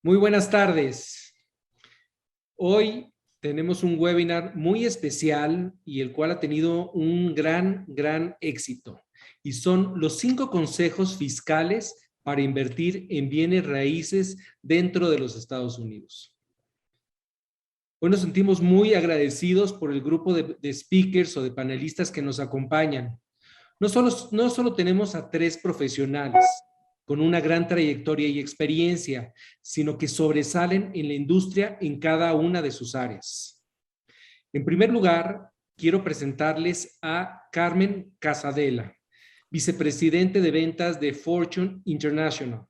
Muy buenas tardes. Hoy tenemos un webinar muy especial y el cual ha tenido un gran éxito. Y son los 5 consejos fiscales para invertir en bienes raíces dentro de los Estados Unidos. Hoy nos sentimos muy agradecidos por el grupo de speakers o de panelistas que nos acompañan. No solo tenemos a 3 profesionales con una gran trayectoria y experiencia, sino que sobresalen en la industria en cada una de sus áreas. En primer lugar, quiero presentarles a Carmen Casadela, vicepresidente de ventas de Fortune International.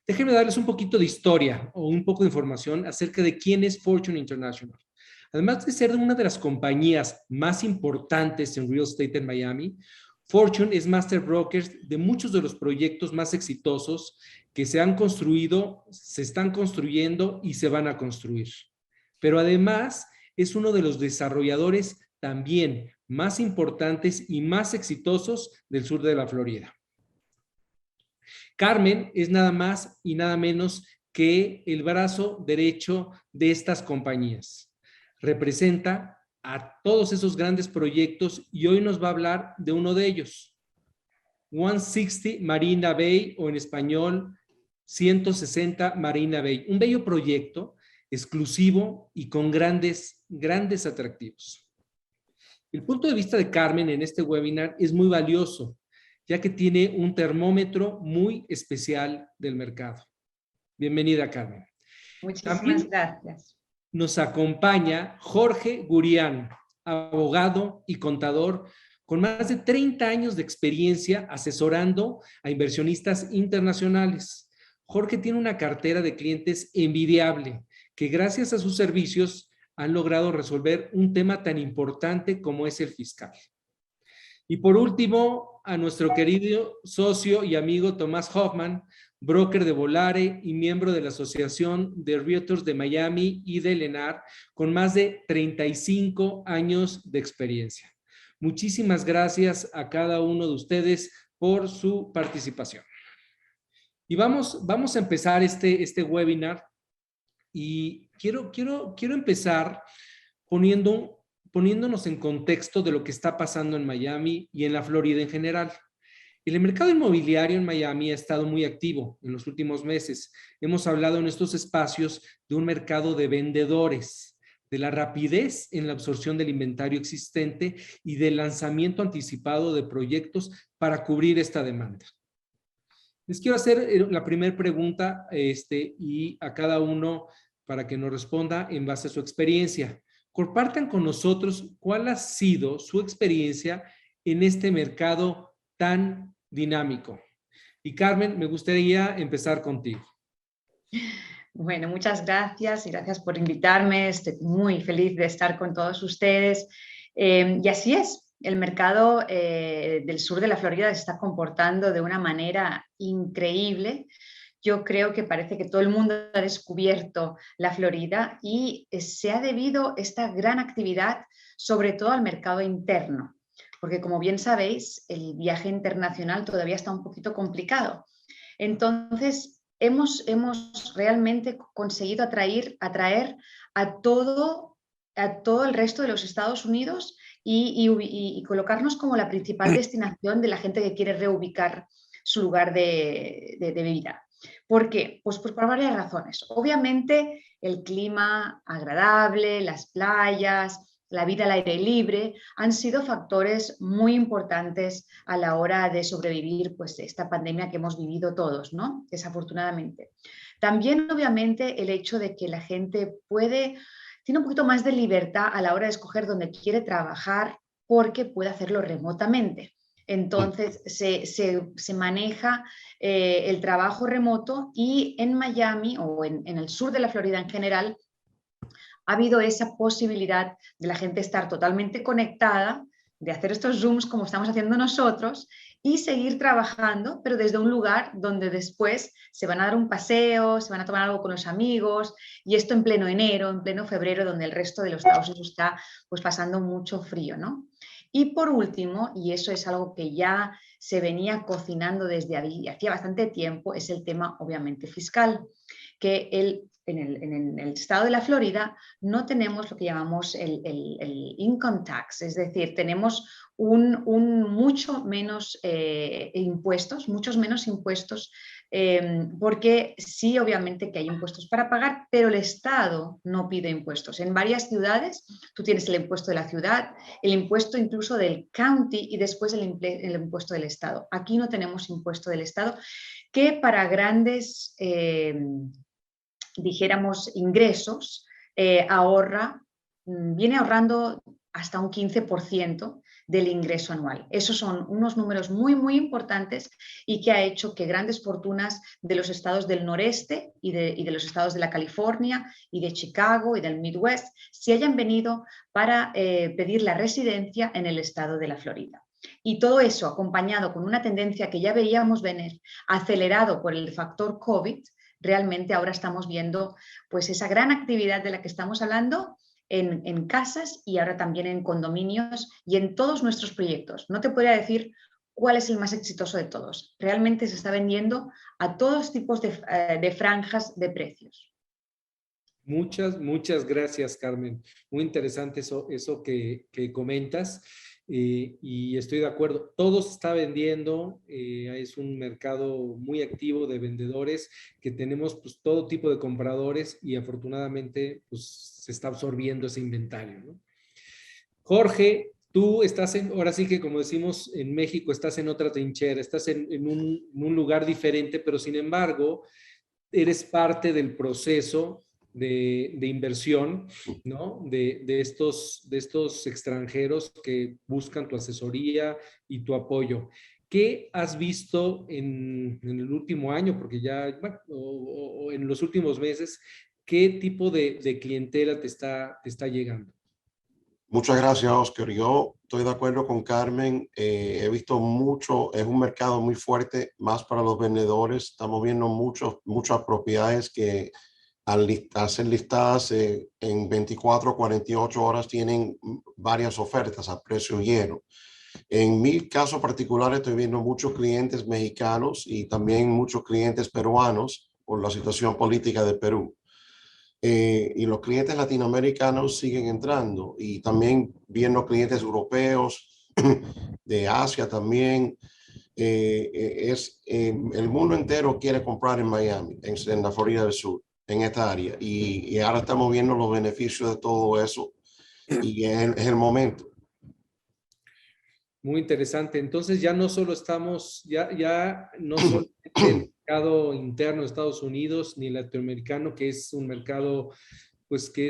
Déjenme darles un poquito de historia o un poco de información acerca de quién es Fortune International. Además de ser una de las compañías más importantes en real estate en Miami, Fortune es master broker de muchos de los proyectos más exitosos que se han construido, se están construyendo y se van a construir. Pero además es uno de los desarrolladores también más importantes y más exitosos del sur de la Florida. Carmen es nada más y nada menos que el brazo derecho de estas compañías. Representa a todos esos grandes proyectos y hoy nos va a hablar de uno de ellos. 160 Marina Bay, o en español 160 Marina Bay. Un bello proyecto exclusivo y con grandes atractivos. El punto de vista de Carmen en este webinar es muy valioso, ya que tiene un termómetro muy especial del mercado. Bienvenida, Carmen. Muchísimas gracias. Nos acompaña Jorge Gurián, abogado y contador con más de 30 años de experiencia asesorando a inversionistas internacionales. Jorge tiene una cartera de clientes envidiable que gracias a sus servicios han logrado resolver un tema tan importante como es el fiscal. Y por último, a nuestro querido socio y amigo Tomás Hoffman, broker de Volare y miembro de la Asociación de Realtors de Miami y de LENAR, con más de 35 años de experiencia. Muchísimas gracias a cada uno de ustedes por su participación. Y vamos a empezar este webinar y quiero empezar poniéndonos en contexto de lo que está pasando en Miami y en la Florida en general. El mercado inmobiliario en Miami ha estado muy activo en los últimos meses. Hemos hablado en estos espacios de un mercado de vendedores, de la rapidez en la absorción del inventario existente y del lanzamiento anticipado de proyectos para cubrir esta demanda. Les quiero hacer la primera pregunta y a cada uno para que nos responda en base a su experiencia. Compartan con nosotros cuál ha sido su experiencia en este mercado tan dinámico. Y Carmen, me gustaría empezar contigo. Bueno, muchas gracias y gracias por invitarme. Estoy muy feliz de estar con todos ustedes. Y así es, el mercado del sur de la Florida se está comportando de una manera increíble. Yo creo que parece que todo el mundo ha descubierto la Florida y se ha debido esta gran actividad sobre todo al mercado interno, porque como bien sabéis, el viaje internacional todavía está un poquito complicado. Entonces, hemos realmente conseguido atraer a todo el resto de los Estados Unidos y colocarnos como la principal destinación de la gente que quiere reubicar su lugar de vida. ¿Por qué? Pues por varias razones. Obviamente, el clima agradable, las playas, la vida al aire libre han sido factores muy importantes a la hora de sobrevivir pues, esta pandemia que hemos vivido todos, ¿no? Desafortunadamente. También, obviamente, el hecho de que la gente tiene un poquito más de libertad a la hora de escoger dónde quiere trabajar porque puede hacerlo remotamente. Entonces, se maneja el trabajo remoto y en Miami o en el sur de la Florida en general, ha habido esa posibilidad de la gente estar totalmente conectada, de hacer estos Zooms como estamos haciendo nosotros y seguir trabajando, pero desde un lugar donde después se van a dar un paseo, se van a tomar algo con los amigos y esto en pleno enero, en pleno febrero, donde el resto de los Estados Unidos está pues, pasando mucho frío, ¿no? Y por último, y eso es algo que ya se venía cocinando desde hacía bastante tiempo, es el tema obviamente fiscal, que el en el estado de la Florida no tenemos lo que llamamos el income tax, es decir, tenemos muchos menos impuestos, porque sí, obviamente que hay impuestos para pagar, pero el Estado no pide impuestos. En varias ciudades tú tienes el impuesto de la ciudad, el impuesto incluso del county y después el impuesto del Estado. Aquí no tenemos impuesto del Estado, que para grandes dijéramos, ingresos, viene ahorrando hasta un 15% del ingreso anual. Esos son unos números muy, muy importantes y que ha hecho que grandes fortunas de los estados del noreste y de los estados de la California y de Chicago y del Midwest se hayan venido para pedir la residencia en el estado de la Florida. Y todo eso acompañado con una tendencia que ya veíamos venir, acelerado por el factor COVID, realmente ahora estamos viendo pues esa gran actividad de la que estamos hablando en casas y ahora también en condominios y en todos nuestros proyectos. No te podría decir cuál es el más exitoso de todos. Realmente se está vendiendo a todos tipos de franjas de precios. Muchas gracias, Carmen. Muy interesante eso que comentas. Y estoy de acuerdo. Todo se está vendiendo. Es un mercado muy activo de vendedores que tenemos pues, todo tipo de compradores y afortunadamente pues, se está absorbiendo ese inventario, ¿no? Jorge, tú estás ahora sí que como decimos en México, estás en otra trinchera, estás en un lugar diferente, pero sin embargo, eres parte del proceso de inversión, ¿no? De estos extranjeros que buscan tu asesoría y tu apoyo. ¿Qué has visto en el último año? Porque ya, bueno, o en los últimos meses, ¿qué tipo de clientela te está llegando? Muchas gracias, Oscar. Yo estoy de acuerdo con Carmen. He visto mucho, es un mercado muy fuerte, más para los vendedores. Estamos viendo muchas propiedades que al ser listadas en 24 o 48 horas tienen varias ofertas a precio lleno. En mi caso particular estoy viendo muchos clientes mexicanos y también muchos clientes peruanos por la situación política de Perú. Y los clientes latinoamericanos siguen entrando y también viendo clientes europeos, de Asia también. El mundo entero quiere comprar en Miami, en la Florida del Sur, en esta área. Y ahora estamos viendo los beneficios de todo eso y es el momento. Muy interesante. Entonces ya no solo estamos, ya no solo el mercado interno de Estados Unidos ni el latinoamericano, que es un mercado, pues que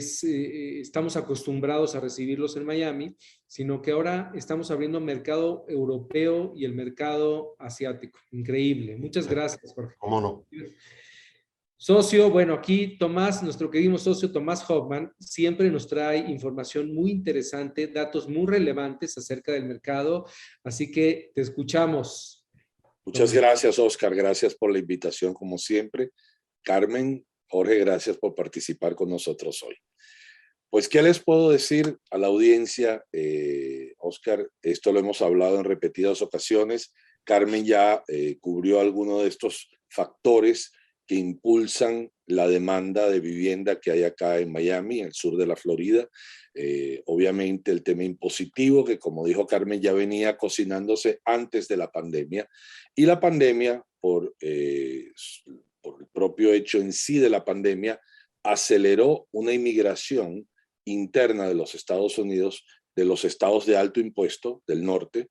estamos acostumbrados a recibirlos en Miami, sino que ahora estamos abriendo mercado europeo y el mercado asiático. Increíble. Muchas gracias, Jorge. ¿Cómo no? Socio, bueno, aquí Tomás, nuestro querido socio Tomás Hoffman, siempre nos trae información muy interesante, datos muy relevantes acerca del mercado, así que te escuchamos. Muchas gracias, Oscar, gracias por la invitación como siempre. Carmen, Jorge, gracias por participar con nosotros hoy. Pues, ¿qué les puedo decir a la audiencia? Oscar, esto lo hemos hablado en repetidas ocasiones. Carmen ya cubrió algunos de estos factores que impulsan la demanda de vivienda que hay acá en Miami, en el sur de la Florida. Obviamente el tema impositivo, que como dijo Carmen, ya venía cocinándose antes de la pandemia. Y la pandemia, por el propio hecho en sí de la pandemia, aceleró una inmigración interna de los Estados Unidos, de los estados de alto impuesto del norte,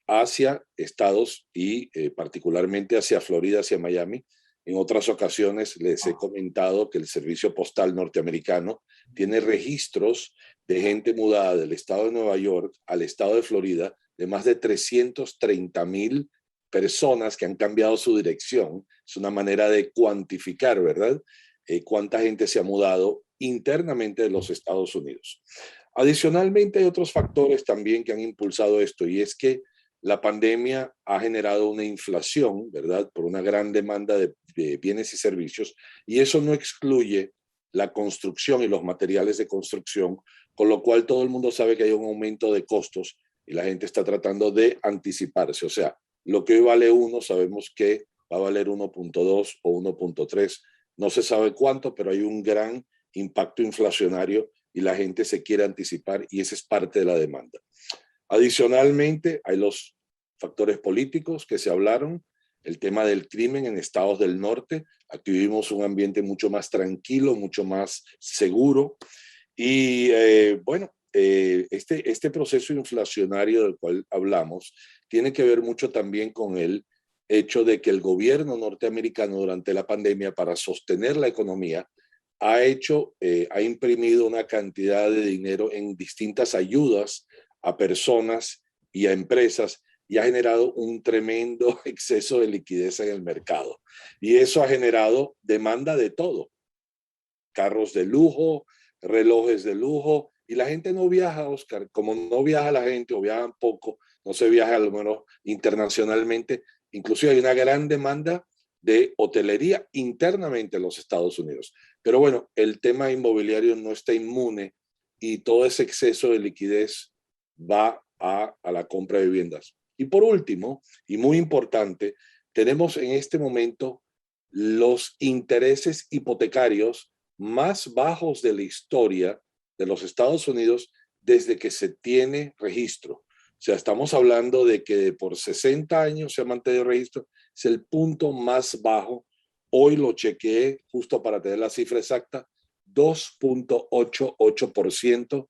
hacia estados y particularmente hacia Florida, hacia Miami. En otras ocasiones les he comentado que el Servicio Postal norteamericano tiene registros de gente mudada del estado de Nueva York al estado de Florida de más de 330,000 personas que han cambiado su dirección. Es una manera de cuantificar, ¿verdad? Cuánta gente se ha mudado internamente de los Estados Unidos. Adicionalmente, hay otros factores también que han impulsado esto, y es que la pandemia ha generado una inflación, ¿verdad?, por una gran demanda de bienes y servicios, y eso no excluye la construcción y los materiales de construcción, con lo cual todo el mundo sabe que hay un aumento de costos y la gente está tratando de anticiparse. O sea, lo que hoy vale 1, sabemos que va a valer 1.2 o 1.3 No se sabe cuánto, pero hay un gran impacto inflacionario y la gente se quiere anticipar y esa es parte de la demanda. Adicionalmente, hay los factores políticos que se hablaron, el tema del crimen en estados del norte. Aquí vivimos un ambiente mucho más tranquilo, mucho más seguro. Y este proceso inflacionario del cual hablamos tiene que ver mucho también con el hecho de que el gobierno norteamericano durante la pandemia, para sostener la economía, ha imprimido una cantidad de dinero en distintas ayudas a personas y a empresas y ha generado un tremendo exceso de liquidez en el mercado. Y eso ha generado demanda de todo. Carros de lujo, relojes de lujo, y la gente no viaja, Oscar. Como no viaja la gente o viajan poco, no se viaja a lo menos internacionalmente. Inclusive hay una gran demanda de hotelería internamente en los Estados Unidos. Pero bueno, el tema inmobiliario no está inmune y todo ese exceso de liquidez va a la compra de viviendas. Y por último, y muy importante, tenemos en este momento los intereses hipotecarios más bajos de la historia de los Estados Unidos desde que se tiene registro. O sea, estamos hablando de que por 60 años se ha mantenido registro, es el punto más bajo. Hoy lo chequeé justo para tener la cifra exacta, 2.88%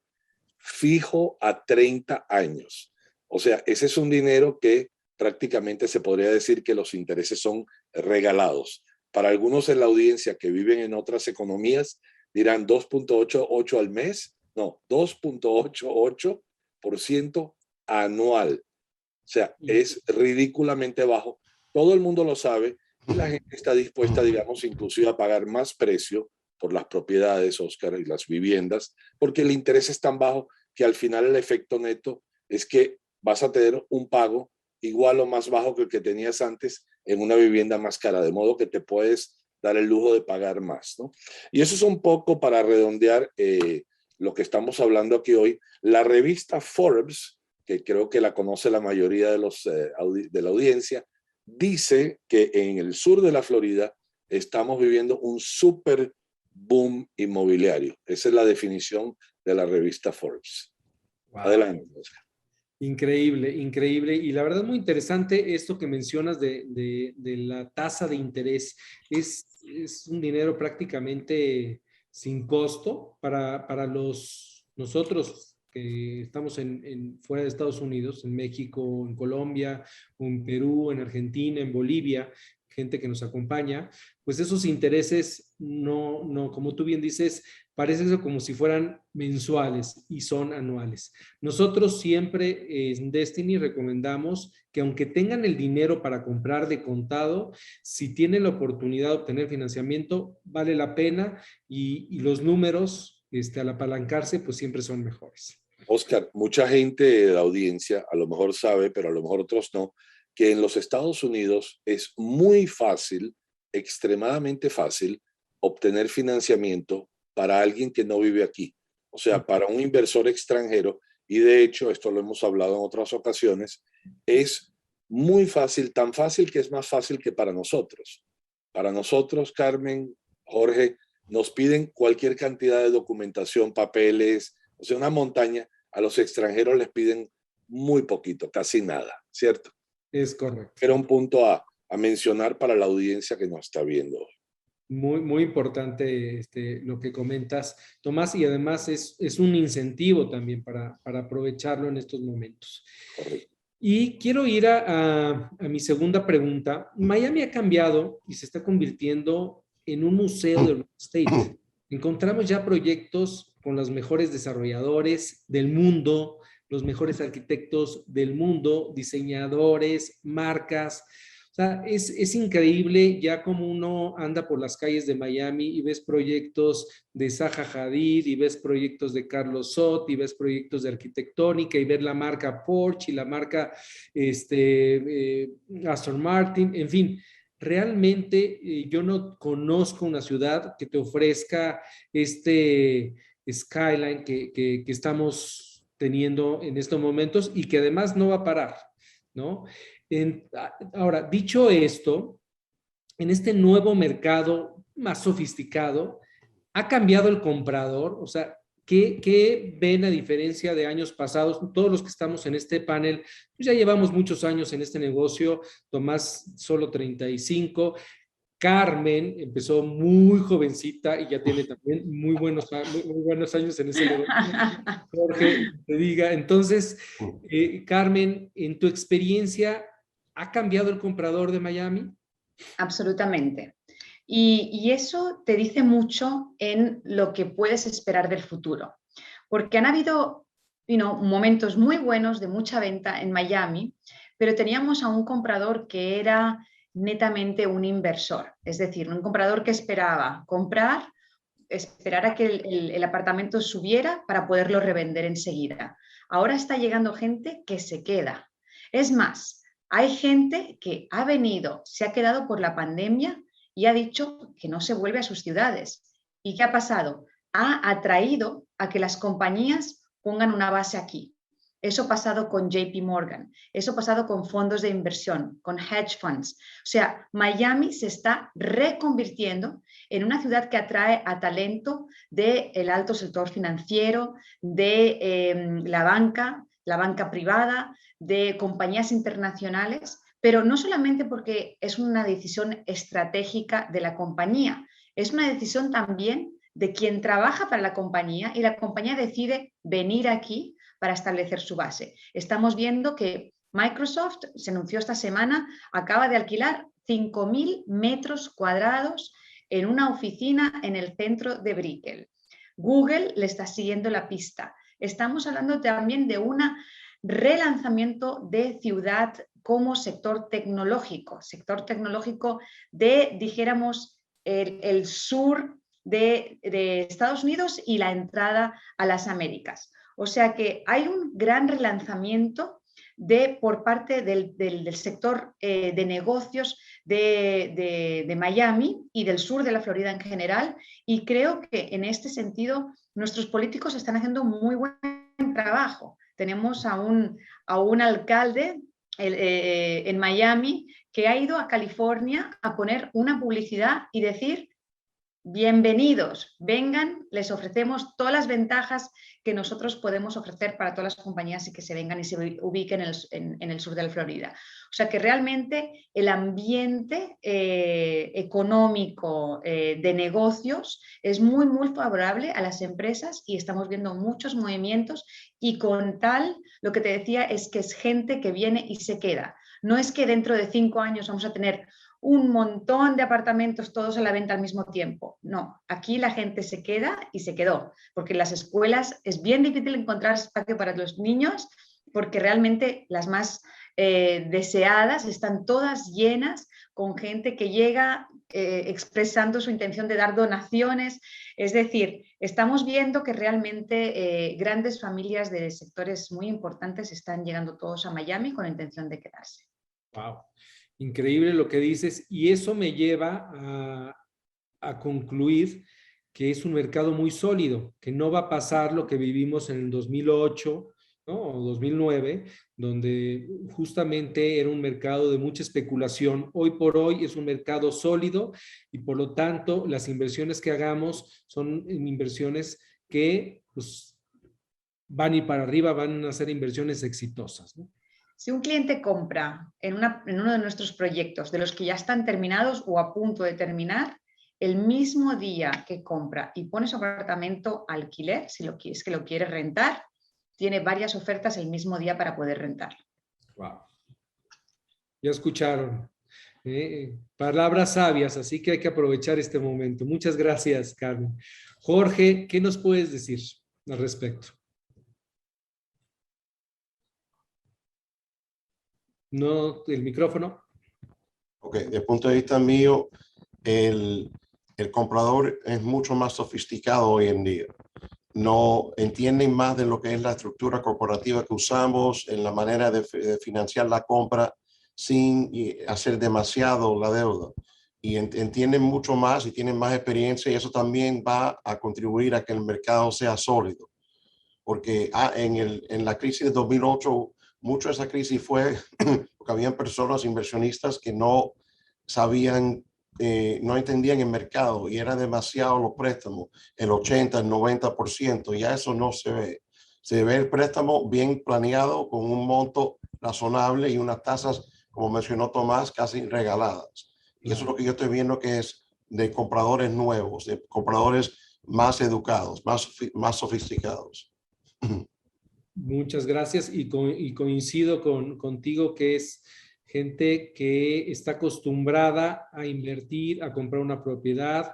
fijo a 30 años. O sea, ese es un dinero que prácticamente se podría decir que los intereses son regalados. Para algunos en la audiencia que viven en otras economías dirán 2.88 al mes, no, 2.88% anual. O sea, es ridículamente bajo. Todo el mundo lo sabe y la gente está dispuesta, digamos, inclusive a pagar más precio por las propiedades, Oscar, y las viviendas, porque el interés es tan bajo que al final el efecto neto es que vas a tener un pago igual o más bajo que el que tenías antes en una vivienda más cara, de modo que te puedes dar el lujo de pagar más, ¿no? Y eso es un poco para redondear lo que estamos hablando aquí hoy. La revista Forbes, que creo que la conoce la mayoría de la audiencia, dice que en el sur de la Florida estamos viviendo un super boom inmobiliario. Esa es la definición de la revista Forbes. Wow. Adelante, Oscar. Increíble, increíble. Y la verdad muy interesante esto que mencionas de la tasa de interés. Es un dinero prácticamente sin costo para nosotros que estamos fuera de Estados Unidos, en México, en Colombia, en Perú, en Argentina, en Bolivia, gente que nos acompaña, pues esos intereses no, como tú bien dices, parece como si fueran mensuales y son anuales. Nosotros siempre en Destiny recomendamos que aunque tengan el dinero para comprar de contado, si tienen la oportunidad de obtener financiamiento, vale la pena y los números al apalancarse, pues siempre son mejores. Oscar, mucha gente de la audiencia a lo mejor sabe, pero a lo mejor otros no, que en los Estados Unidos es muy fácil, extremadamente fácil, obtener financiamiento para alguien que no vive aquí. O sea, para un inversor extranjero, y de hecho, esto lo hemos hablado en otras ocasiones, es muy fácil, tan fácil que es más fácil que para nosotros. Para nosotros, Carmen, Jorge, nos piden cualquier cantidad de documentación, papeles, o sea, una montaña. A los extranjeros les piden muy poquito, casi nada, ¿cierto? Es correcto. Era un punto a mencionar para la audiencia que nos está viendo hoy. Muy, muy importante lo que comentas, Tomás, y además es un incentivo también para aprovecharlo en estos momentos. Correcto. Y quiero ir a mi segunda pregunta. Miami ha cambiado y se está convirtiendo en un museo de real estate. Encontramos ya proyectos con los mejores desarrolladores del mundo, los mejores arquitectos del mundo, diseñadores, marcas. O sea, es increíble ya como uno anda por las calles de Miami y ves proyectos de Zaha Hadid y ves proyectos de Carlos Sot y ves proyectos de arquitectónica y ver la marca Porsche y la marca Aston Martin, en fin. Realmente yo no conozco una ciudad que te ofrezca este skyline que estamos teniendo en estos momentos y que además no va a parar, ¿no? Ahora, dicho esto, en este nuevo mercado más sofisticado. ¿Ha cambiado el comprador? O sea, ¿qué ven a diferencia de años pasados? Todos los que estamos en este panel, pues ya llevamos muchos años en este negocio. Tomás solo 35. Carmen empezó muy jovencita y ya tiene también muy buenos años en ese negocio. Jorge, te diga. Entonces, Carmen, en tu experiencia, ¿ha cambiado el comprador de Miami? Absolutamente. Y eso te dice mucho en lo que puedes esperar del futuro. Porque han habido momentos muy buenos de mucha venta en Miami, pero teníamos a un comprador que era netamente un inversor. Es decir, un comprador que esperaba comprar, esperar a que el apartamento subiera para poderlo revender enseguida. Ahora está llegando gente que se queda. Es más, hay gente que ha venido, se ha quedado por la pandemia y ha dicho que no se vuelve a sus ciudades. ¿Y qué ha pasado? Ha atraído a que las compañías pongan una base aquí. Eso ha pasado con JP Morgan, eso ha pasado con fondos de inversión, con hedge funds. O sea, Miami se está reconvirtiendo en una ciudad que atrae a talento del alto sector financiero, de la banca privada, de compañías internacionales, pero no solamente porque es una decisión estratégica de la compañía, es una decisión también de quien trabaja para la compañía y la compañía decide venir aquí para establecer su base. Estamos viendo que Microsoft, se anunció esta semana, acaba de alquilar 5.000 metros cuadrados en una oficina en el centro de Brickell. Google le está siguiendo la pista. Estamos hablando también de un relanzamiento de ciudad como sector tecnológico de, dijéramos, el sur de Estados Unidos y la entrada a las Américas. O sea que hay un gran relanzamiento por parte del sector de negocios de Miami y del sur de la Florida en general, y creo que en este sentido nuestros políticos están haciendo muy buen trabajo. Tenemos a un alcalde en Miami que ha ido a California a poner una publicidad y decir: bienvenidos, vengan, les ofrecemos todas las ventajas que nosotros podemos ofrecer para todas las compañías y que se vengan y se ubiquen en el sur de la Florida. O sea que realmente el ambiente económico de negocios es muy, muy favorable a las empresas y estamos viendo muchos movimientos, y con tal, lo que te decía es que es gente que viene y se queda. No es que dentro de 5 años vamos a tener un montón de apartamentos todos a la venta al mismo tiempo. No, aquí la gente se queda y se quedó, porque en las escuelas es bien difícil encontrar espacio para los niños, porque realmente las más deseadas están todas llenas con gente que llega expresando su intención de dar donaciones. Es decir, estamos viendo que realmente grandes familias de sectores muy importantes están llegando todos a Miami con la intención de quedarse. Wow. Increíble lo que dices, y eso me lleva a concluir que es un mercado muy sólido, que no va a pasar lo que vivimos en el 2008, ¿no? O 2009, donde justamente era un mercado de mucha especulación. Hoy por hoy es un mercado sólido y por lo tanto las inversiones que hagamos son inversiones que pues, van a ir para arriba, van a ser inversiones exitosas, ¿no? Si un cliente compra en uno de nuestros proyectos, de los que ya están terminados o a punto de terminar, el mismo día que compra y pone su apartamento a alquiler, si es que lo quiere rentar, tiene varias ofertas el mismo día para poder rentarlo. Wow. Ya escucharon. Palabras sabias, así que hay que aprovechar este momento. Muchas gracias, Carmen. Jorge, ¿qué nos puedes decir al respecto? No, el micrófono. Ok, desde el punto de vista mío, el comprador es mucho más sofisticado hoy en día. No entienden más de lo que es la estructura corporativa que usamos, en la manera de financiar la compra sin hacer demasiado la deuda. Y entienden mucho más y tienen más experiencia, y eso también va a contribuir a que el mercado sea sólido. Porque en la crisis de 2008, mucho de esa crisis fue porque habían personas inversionistas que no sabían no entendían el mercado y era demasiado los préstamos, el 80, el 90%, ya eso no se ve. Se ve el préstamo bien planeado con un monto razonable y unas tasas, como mencionó Tomás, casi regaladas. Y eso es lo que yo estoy viendo que es de compradores nuevos, de compradores más educados, más sofisticados. Muchas gracias y coincido contigo que es gente que está acostumbrada a invertir, a comprar una propiedad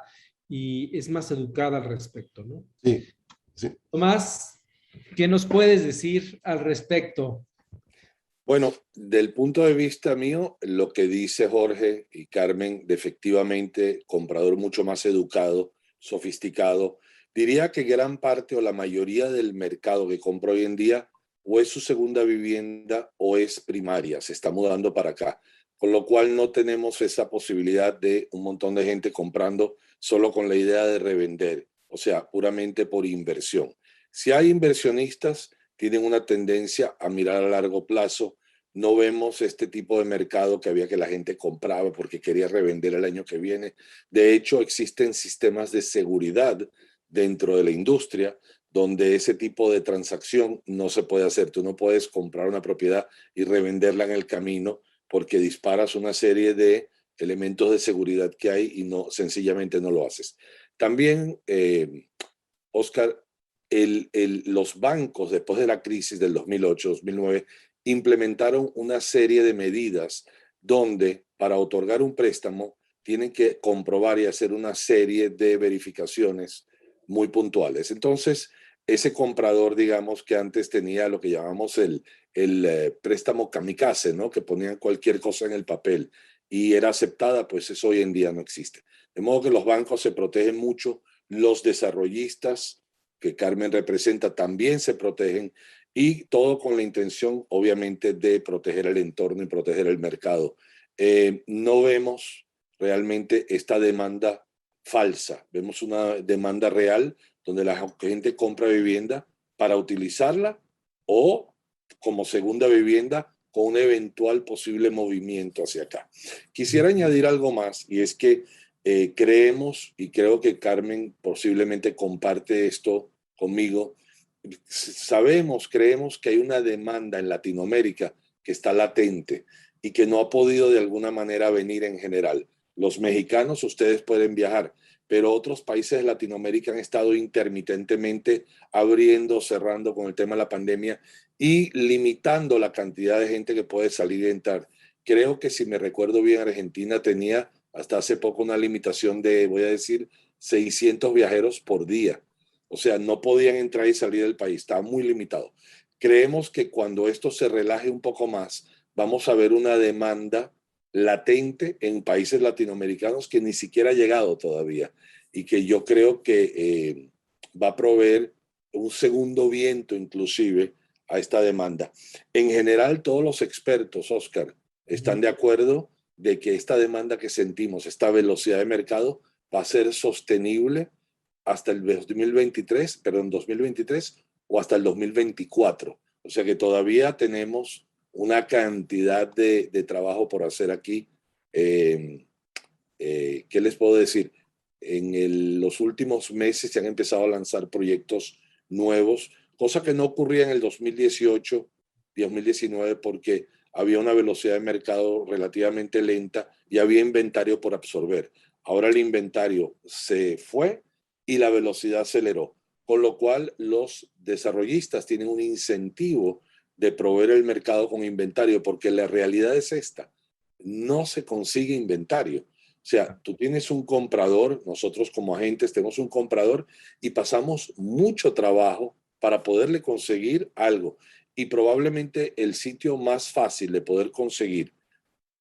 y es más educada al respecto, ¿no? Sí, sí. Tomás, ¿qué nos puedes decir al respecto? Bueno, del punto de vista mío, lo que dice Jorge y Carmen, de efectivamente comprador mucho más educado, sofisticado, diría que gran parte o la mayoría del mercado que compra hoy en día o es su segunda vivienda o es primaria, se está mudando para acá, con lo cual no tenemos esa posibilidad de un montón de gente comprando solo con la idea de revender, o sea, puramente por inversión. Si hay inversionistas, tienen una tendencia a mirar a largo plazo. No vemos este tipo de mercado que había que la gente compraba porque quería revender el año que viene. De hecho, existen sistemas de seguridad dentro de la industria donde ese tipo de transacción no se puede hacer. Tú no puedes comprar una propiedad y revenderla en el camino porque disparas una serie de elementos de seguridad que hay y no, sencillamente no lo haces. También, Oscar, los bancos después de la crisis del 2008-2009 implementaron una serie de medidas donde para otorgar un préstamo tienen que comprobar y hacer una serie de verificaciones muy puntuales. Entonces, ese comprador, digamos, que antes tenía lo que llamamos el préstamo kamikaze, ¿no? Que ponían cualquier cosa en el papel y era aceptada, pues eso hoy en día no existe. De modo que los bancos se protegen mucho, los desarrollistas que Carmen representa también se protegen y todo con la intención, obviamente, de proteger el entorno y proteger el mercado. No vemos realmente esta demanda falsa, vemos una demanda real donde la gente compra vivienda para utilizarla o como segunda vivienda con un eventual posible movimiento hacia acá. Quisiera añadir algo más y es que creemos, y creo que Carmen posiblemente comparte esto conmigo, creemos que hay una demanda en Latinoamérica que está latente y que no ha podido de alguna manera venir en general. Los mexicanos, ustedes pueden viajar, pero otros países de Latinoamérica han estado intermitentemente abriendo, cerrando con el tema de la pandemia y limitando la cantidad de gente que puede salir y entrar. Creo que si me recuerdo bien, Argentina tenía hasta hace poco una limitación de, voy a decir, 600 viajeros por día. O sea, no podían entrar y salir del país, estaba muy limitado. Creemos que cuando esto se relaje un poco más, vamos a ver una demanda latente en países latinoamericanos que ni siquiera ha llegado todavía y que yo creo que va a proveer un segundo viento inclusive a esta demanda. En general, todos los expertos, Oscar, están de acuerdo de que esta demanda que sentimos, esta velocidad de mercado, va a ser sostenible hasta el 2023 o hasta el 2024. O sea que todavía tenemos una cantidad de trabajo por hacer aquí. ¿Qué les puedo decir? Los últimos meses se han empezado a lanzar proyectos nuevos, cosa que no ocurría en el 2018 y 2019 porque había una velocidad de mercado relativamente lenta y había inventario por absorber. Ahora el inventario se fue y la velocidad aceleró, con lo cual los desarrollistas tienen un incentivo de proveer el mercado con inventario, porque la realidad es esta, no se consigue inventario. O sea, tú tienes un comprador, nosotros como agentes tenemos un comprador y pasamos mucho trabajo para poderle conseguir algo. Y probablemente el sitio más fácil de poder conseguir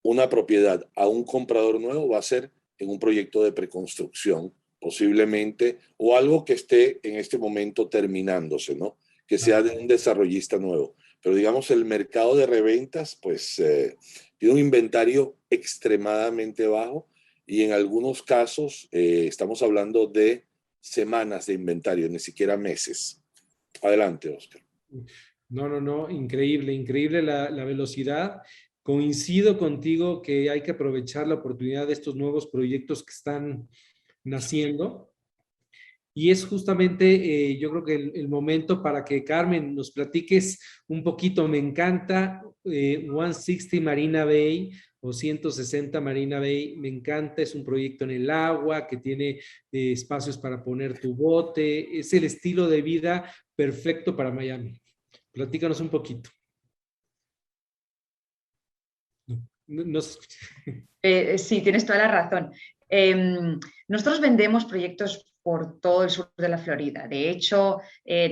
una propiedad a un comprador nuevo va a ser en un proyecto de preconstrucción, posiblemente, o algo que esté en este momento terminándose, ¿no? Que sea de un desarrollista nuevo. Pero digamos, el mercado de reventas, pues, tiene un inventario extremadamente bajo y en algunos casos estamos hablando de semanas de inventario, ni siquiera meses. Adelante, Oscar. No, increíble, increíble la velocidad. Coincido contigo que hay que aprovechar la oportunidad de estos nuevos proyectos que están naciendo. Y es justamente, yo creo que el momento para que Carmen nos platiques un poquito. Me encanta 160 Marina Bay o 160 Marina Bay. Me encanta, es un proyecto en el agua que tiene espacios para poner tu bote. Es el estilo de vida perfecto para Miami. Platícanos un poquito. No se escucha. Sí, tienes toda la razón. Nosotros vendemos proyectos por todo el sur de la Florida. De hecho,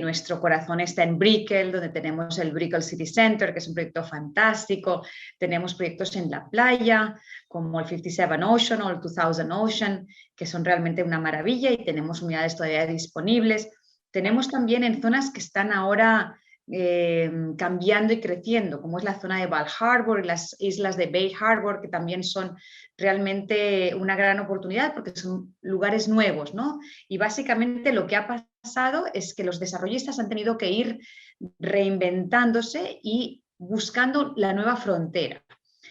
nuestro corazón está en Brickell, donde tenemos el Brickell City Center, que es un proyecto fantástico. Tenemos proyectos en la playa, como el 57 Ocean o el 2000 Ocean, que son realmente una maravilla, y tenemos unidades todavía disponibles. Tenemos también en zonas que están ahora cambiando y creciendo, como es la zona de Bal Harbour y las islas de Bay Harbor, que también son realmente una gran oportunidad porque son lugares nuevos, ¿no? Y básicamente lo que ha pasado es que los desarrollistas han tenido que ir reinventándose y buscando la nueva frontera.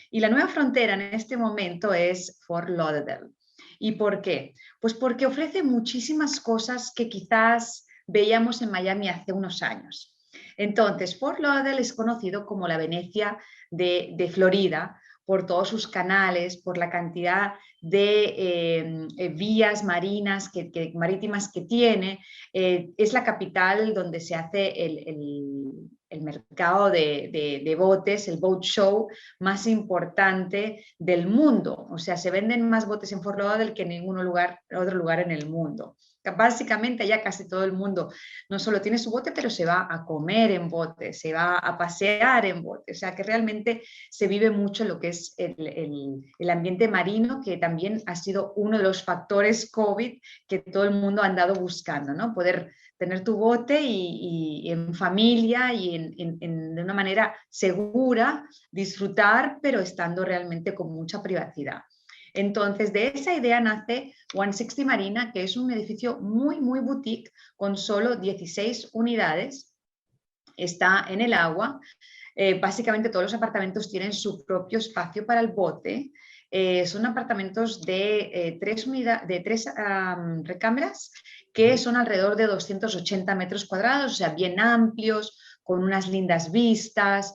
Y la nueva frontera en este momento es Fort Lauderdale. ¿Y por qué? Pues porque ofrece muchísimas cosas que quizás veíamos en Miami hace unos años. Entonces, Fort Lauderdale es conocido como la Venecia de Florida por todos sus canales, por la cantidad de vías marinas marítimas que tiene. Es la capital donde se hace el mercado de botes, el boat show más importante del mundo. O sea, se venden más botes en Fort Lauderdale que en ningún otro lugar en el mundo. Básicamente ya casi todo el mundo no solo tiene su bote, pero se va a comer en bote, se va a pasear en bote. O sea que realmente se vive mucho lo que es el ambiente marino, que también ha sido uno de los factores COVID que todo el mundo ha andado buscando, ¿no? Poder tener tu bote y en familia y de una manera segura disfrutar, pero estando realmente con mucha privacidad. Entonces, de esa idea nace 160 Marina, que es un edificio muy, muy boutique con solo 16 unidades. Está en el agua. Básicamente todos los apartamentos tienen su propio espacio para el bote. Son apartamentos de tres recámaras que son alrededor de 280 metros cuadrados, o sea, bien amplios, con unas lindas vistas,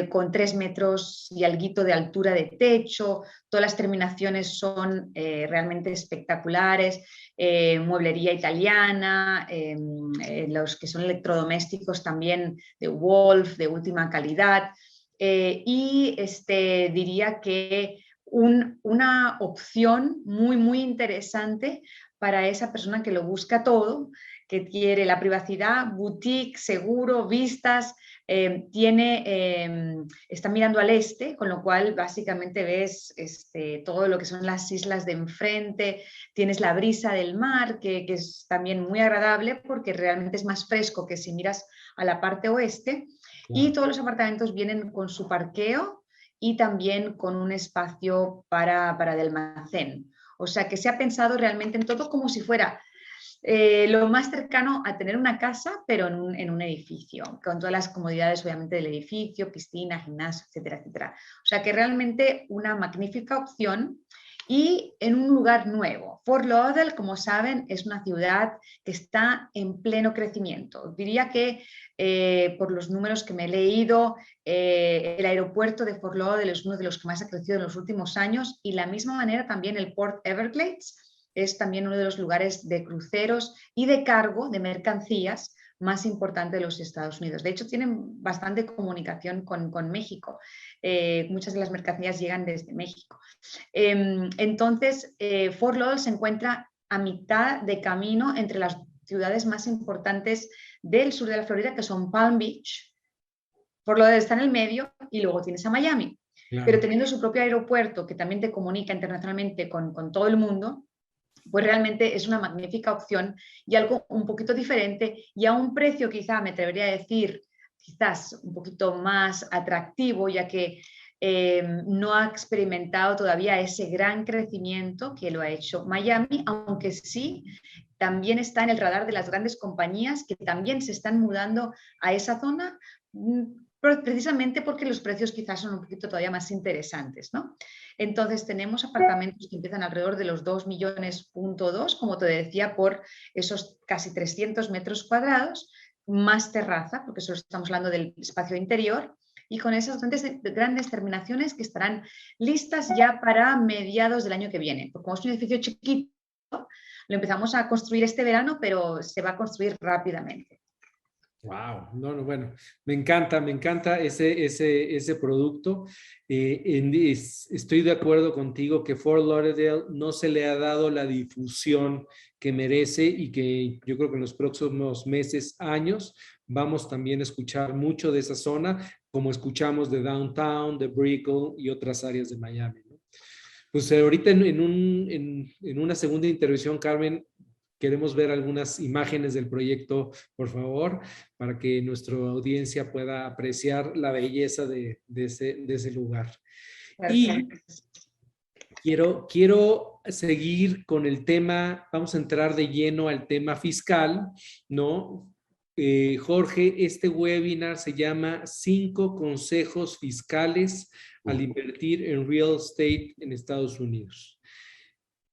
con 3 metros y alguito de altura de techo. Todas las terminaciones son realmente espectaculares. Mueblería italiana, los que son electrodomésticos también de Wolf, de última calidad. Y diría que una opción muy, muy interesante para esa persona que lo busca todo, que quiere la privacidad, boutique, seguro, vistas. Está mirando al este, con lo cual básicamente ves todo lo que son las islas de enfrente, tienes la brisa del mar, que es también muy agradable porque realmente es más fresco que si miras a la parte oeste. Claro. Y todos los apartamentos vienen con su parqueo y también con un espacio para el almacén. O sea que se ha pensado realmente en todo como si fuera lo más cercano a tener una casa, pero en un edificio, con todas las comodidades obviamente del edificio, piscina, gimnasio, etcétera, etcétera. O sea que realmente una magnífica opción y en un lugar nuevo. Fort Lauderdale, como saben, es una ciudad que está en pleno crecimiento. Diría que por los números que me he leído, el aeropuerto de Fort Lauderdale es uno de los que más ha crecido en los últimos años y de la misma manera también el Port Everglades es también uno de los lugares de cruceros y de cargo de mercancías más importante de los Estados Unidos. De hecho, tienen bastante comunicación con México. Muchas de las mercancías llegan desde México. Entonces, Fort Lauderdale se encuentra a mitad de camino entre las ciudades más importantes del sur de la Florida, que son Palm Beach. Fort Lauderdale está en el medio y luego tienes a Miami. Claro. Pero teniendo su propio aeropuerto que también te comunica internacionalmente con todo el mundo, pues realmente es una magnífica opción y algo un poquito diferente y a un precio quizá, me atrevería a decir, quizás un poquito más atractivo, ya que no ha experimentado todavía ese gran crecimiento que lo ha hecho Miami, aunque sí también está en el radar de las grandes compañías que también se están mudando a esa zona precisamente porque los precios quizás son un poquito todavía más interesantes, ¿no? Entonces tenemos apartamentos que empiezan alrededor de los 2,2 millones, como te decía, por esos casi 300 metros cuadrados, más terraza, porque solo estamos hablando del espacio interior, y con esas grandes terminaciones que estarán listas ya para mediados del año que viene. Porque como es un edificio chiquito, lo empezamos a construir este verano, pero se va a construir rápidamente. Wow, no, bueno, me encanta ese producto. Estoy de acuerdo contigo que Fort Lauderdale no se le ha dado la difusión que merece y que yo creo que en los próximos meses, años, vamos también a escuchar mucho de esa zona, como escuchamos de Downtown, de Brickell y otras áreas de Miami, ¿no? Pues ahorita en una segunda intervención, Carmen, queremos ver algunas imágenes del proyecto, por favor, para que nuestra audiencia pueda apreciar la belleza de ese lugar. Perfecto. Y quiero seguir con el tema, vamos a entrar de lleno al tema fiscal, ¿no? Jorge, este webinar se llama 5 consejos fiscales al invertir en real estate en Estados Unidos.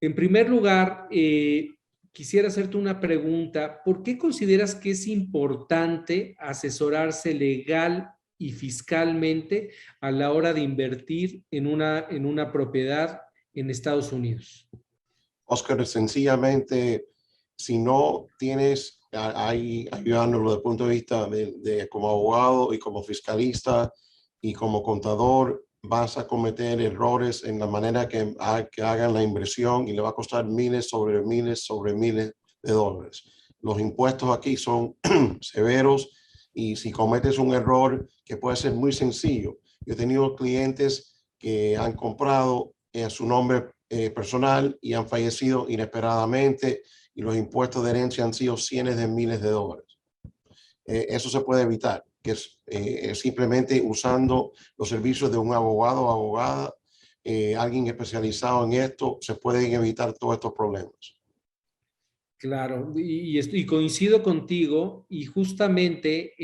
En primer lugar, quisiera hacerte una pregunta. ¿Por qué consideras que es importante asesorarse legal y fiscalmente a la hora de invertir en una propiedad en Estados Unidos? Oscar, sencillamente, si no tienes ahí ayudándolo desde el punto de vista de como abogado y como fiscalista y como contador, vas a cometer errores en la manera que hagan la inversión y le va a costar miles sobre miles sobre miles de dólares. Los impuestos aquí son severos y si cometes un error que puede ser muy sencillo. Yo he tenido clientes que han comprado a su nombre personal y han fallecido inesperadamente y los impuestos de herencia han sido cientos de miles de dólares. Eso se puede evitar, que es simplemente usando los servicios de un abogado o abogada, alguien especializado en esto, se pueden evitar todos estos problemas. Claro, y coincido contigo y justamente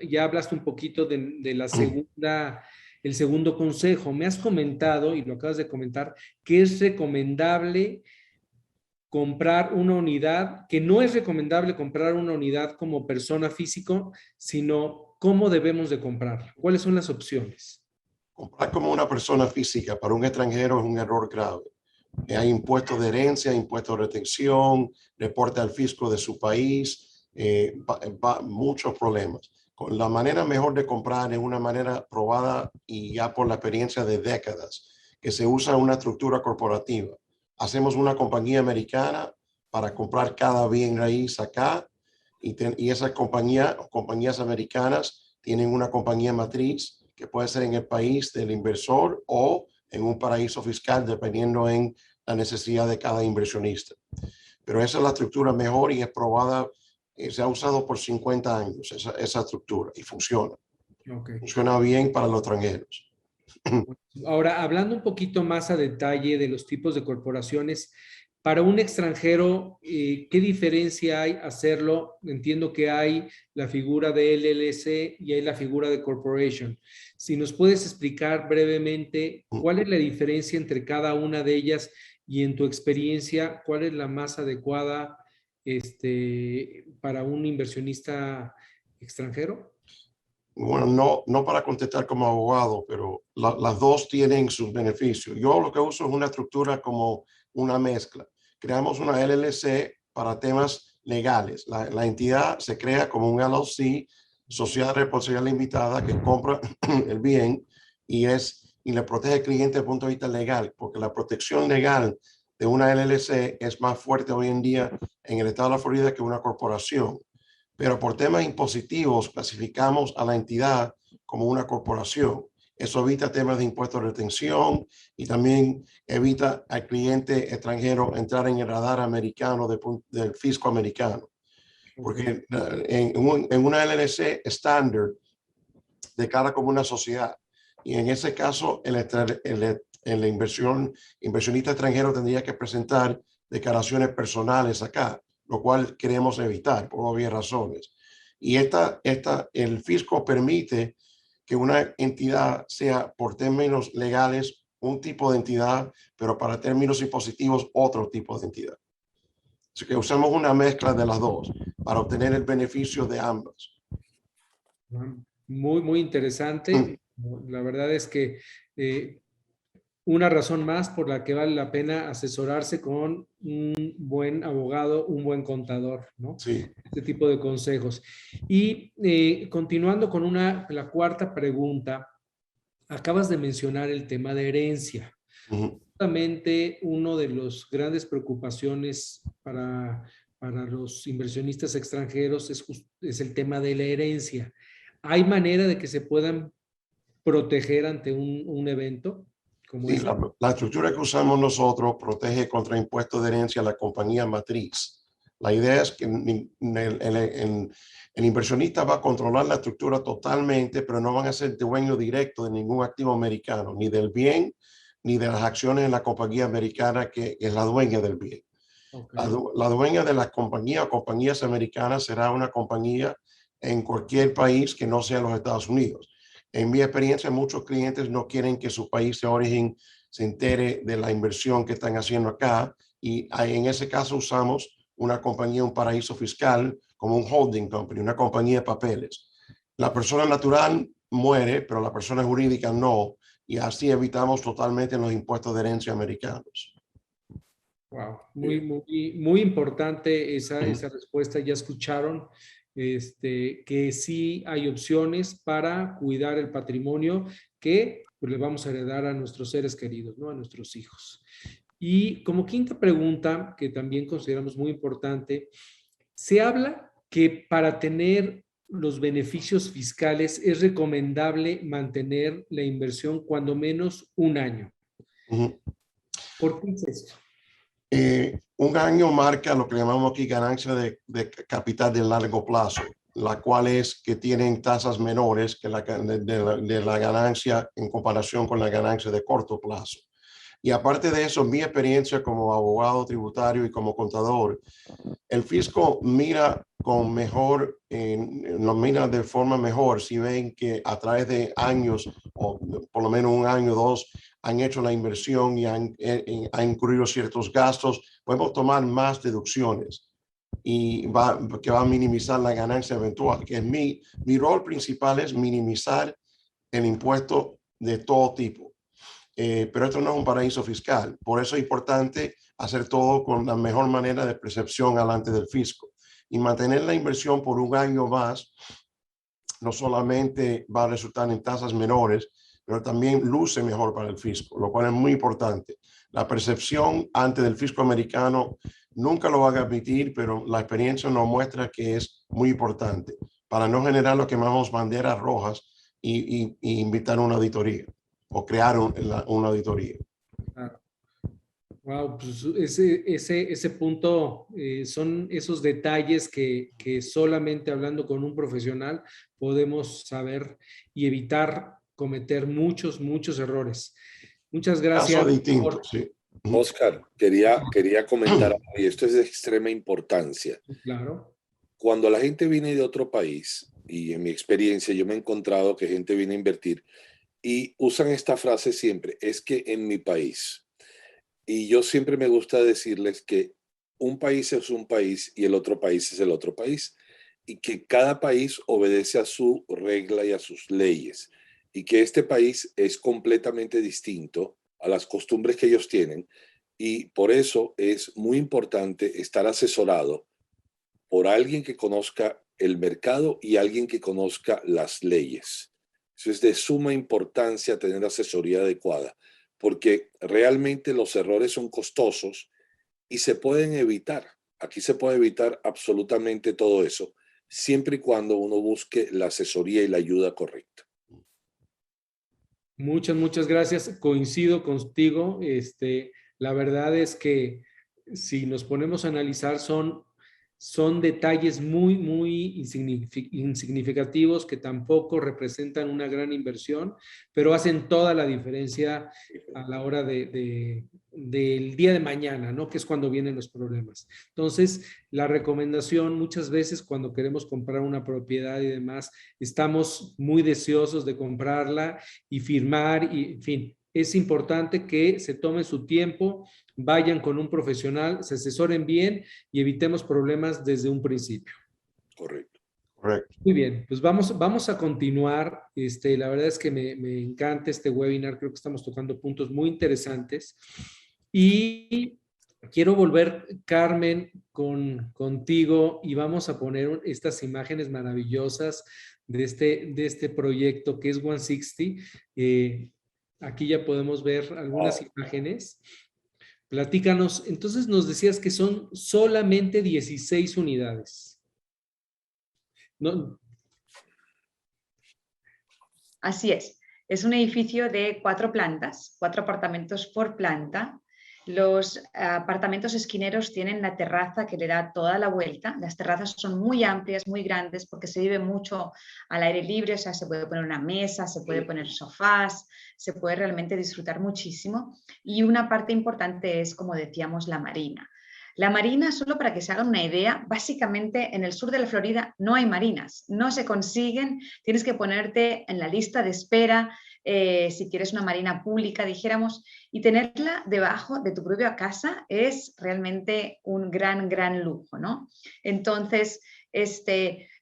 ya hablaste un poquito de la segunda, el segundo consejo. Me has comentado, y lo acabas de comentar, que es recomendable comprar una unidad, que no es recomendable comprar una unidad como persona física, sino cómo debemos de comprar. ¿Cuáles son las opciones? Comprar como una persona física para un extranjero es un error grave. Hay impuestos de herencia, impuestos de retención, reporte al fisco de su país, muchos problemas. La manera mejor de comprar es una manera probada y ya por la experiencia de décadas, que se usa una estructura corporativa. Hacemos una compañía americana para comprar cada bien raíz acá y esas compañías americanas tienen una compañía matriz que puede ser en el país del inversor o en un paraíso fiscal, dependiendo en la necesidad de cada inversionista. Pero esa es la estructura mejor y es probada, se ha usado por 50 años esa estructura y funciona. Okay. Funciona bien para los extranjeros. Ahora, hablando un poquito más a detalle de los tipos de corporaciones, para un extranjero, ¿qué diferencia hay hacerlo? Entiendo que hay la figura de LLC y hay la figura de corporation. Si nos puedes explicar brevemente cuál es la diferencia entre cada una de ellas y en tu experiencia, cuál es la más adecuada para un inversionista extranjero. Bueno, no para contestar como abogado, pero las dos tienen sus beneficios. Yo lo que uso es una estructura como una mezcla. Creamos una LLC para temas legales. La entidad se crea como un LLC, Sociedad de Responsabilidad Limitada, que compra el bien y le protege al cliente desde el punto de vista legal, porque la protección legal de una LLC es más fuerte hoy en día en el estado de la Florida que una corporación. Pero por temas impositivos clasificamos a la entidad como una corporación. Eso evita temas de impuestos de retención y también evita al cliente extranjero entrar en el radar americano del fisco americano. Porque en una LLC estándar declara como una sociedad y en ese caso el inversionista extranjero tendría que presentar declaraciones personales acá, lo cual queremos evitar por obvias razones. Y el fisco permite que una entidad sea por términos legales un tipo de entidad, pero para términos impositivos otro tipo de entidad. Así que usamos una mezcla de las dos para obtener el beneficio de ambas. Muy, muy interesante. La verdad es que una razón más por la que vale la pena asesorarse con un buen abogado, un buen contador, ¿no? Sí. Este tipo de consejos. Y continuando con la cuarta pregunta, acabas de mencionar el tema de herencia. Justamente una de las grandes preocupaciones para los inversionistas extranjeros es el tema de la herencia. ¿Hay manera de que se puedan proteger ante un evento como Sí, este? la estructura que usamos nosotros protege contra impuestos de herencia a la compañía matriz. La idea es que el inversionista va a controlar la estructura totalmente, pero no van a ser dueño directo de ningún activo americano, ni del bien, ni de las acciones en la compañía americana que es la dueña del bien. Okay. La dueña de la compañía o compañías americanas será una compañía en cualquier país que no sea los Estados Unidos. En mi experiencia, muchos clientes no quieren que su país de origen se entere de la inversión que están haciendo acá, y en ese caso usamos una compañía, un paraíso fiscal, como un holding company, una compañía de papeles. La persona natural muere, pero la persona jurídica no, y así evitamos totalmente los impuestos de herencia americanos. Wow, muy importante esa respuesta. Ya escucharon que sí hay opciones para cuidar el patrimonio que pues, le vamos a heredar a nuestros seres queridos, ¿no? A nuestros hijos. Y como quinta pregunta, que también consideramos muy importante, se habla que para tener los beneficios fiscales es recomendable mantener la inversión cuando menos un año. ¿Por qué es esto? Un año marca lo que llamamos aquí ganancia de capital de largo plazo, la cual es que tienen tasas menores que de la ganancia en comparación con la ganancia de corto plazo. Y aparte de eso, mi experiencia como abogado tributario y como contador, el fisco mira con mejor, lo mira de forma mejor si ven que a través de años, o por lo menos un año o dos, han hecho la inversión y han incurrido ciertos gastos, podemos tomar más deducciones y que va a minimizar la ganancia eventual, que es mi rol principal es minimizar el impuesto de todo tipo. Pero esto no es un paraíso fiscal. Por eso es importante hacer todo con la mejor manera de percepción delante del fisco. Y mantener la inversión por un año más no solamente va a resultar en tasas menores, pero también luce mejor para el fisco, lo cual es muy importante. La percepción ante el fisco americano nunca lo va a admitir, pero la experiencia nos muestra que es muy importante para no generar lo que llamamos banderas rojas y invitar a una auditoría o crear una auditoría. Claro. Wow, pues ese punto son esos detalles que solamente hablando con un profesional podemos saber y evitar cometer muchos errores. Muchas gracias. Caso distinto, sí. Oscar, quería comentar algo, y esto es de extrema importancia. Claro. Cuando la gente viene de otro país, y en mi experiencia yo me he encontrado que gente viene a invertir y usan esta frase siempre, es que en mi país. Y yo siempre me gusta decirles que un país es un país y el otro país es el otro país, y que cada país obedece a su regla y a sus leyes, y que este país es completamente distinto a las costumbres que ellos tienen, y por eso es muy importante estar asesorado por alguien que conozca el mercado y alguien que conozca las leyes. Eso es de suma importancia, tener asesoría adecuada, porque realmente los errores son costosos y se pueden evitar. Aquí se puede evitar absolutamente todo eso, siempre y cuando uno busque la asesoría y la ayuda correcta. Muchas gracias. Coincido contigo. La verdad es que si nos ponemos a analizar son detalles muy insignificativos que tampoco representan una gran inversión, pero hacen toda la diferencia a la hora de del día de mañana, ¿no? Que es cuando vienen los problemas. Entonces, la recomendación muchas veces cuando queremos comprar una propiedad y demás, estamos muy deseosos de comprarla y firmar y, en fin, es importante que se tomen su tiempo, vayan con un profesional, se asesoren bien y evitemos problemas desde un principio. Correcto. Correcto. Muy bien, pues vamos a continuar. La verdad es que me encanta este webinar, creo que estamos tocando puntos muy interesantes. Y quiero volver, Carmen, contigo y vamos a poner estas imágenes maravillosas de este proyecto que es 160. Aquí ya podemos ver algunas imágenes. Platícanos, entonces nos decías que son solamente 16 unidades. No. Así es un edificio de 4 plantas, 4 apartamentos por planta. Los apartamentos esquineros tienen la terraza que le da toda la vuelta. Las terrazas son muy amplias, muy grandes, porque se vive mucho al aire libre, o sea, se puede poner una mesa, se puede poner sofás, se puede realmente disfrutar muchísimo. Y una parte importante es, como decíamos, la marina. La marina, solo para que se hagan una idea, básicamente en el sur de la Florida no hay marinas, no se consiguen, tienes que ponerte en la lista de espera si quieres una marina pública, dijéramos, y tenerla debajo de tu propia casa es realmente un gran lujo, ¿no? Entonces,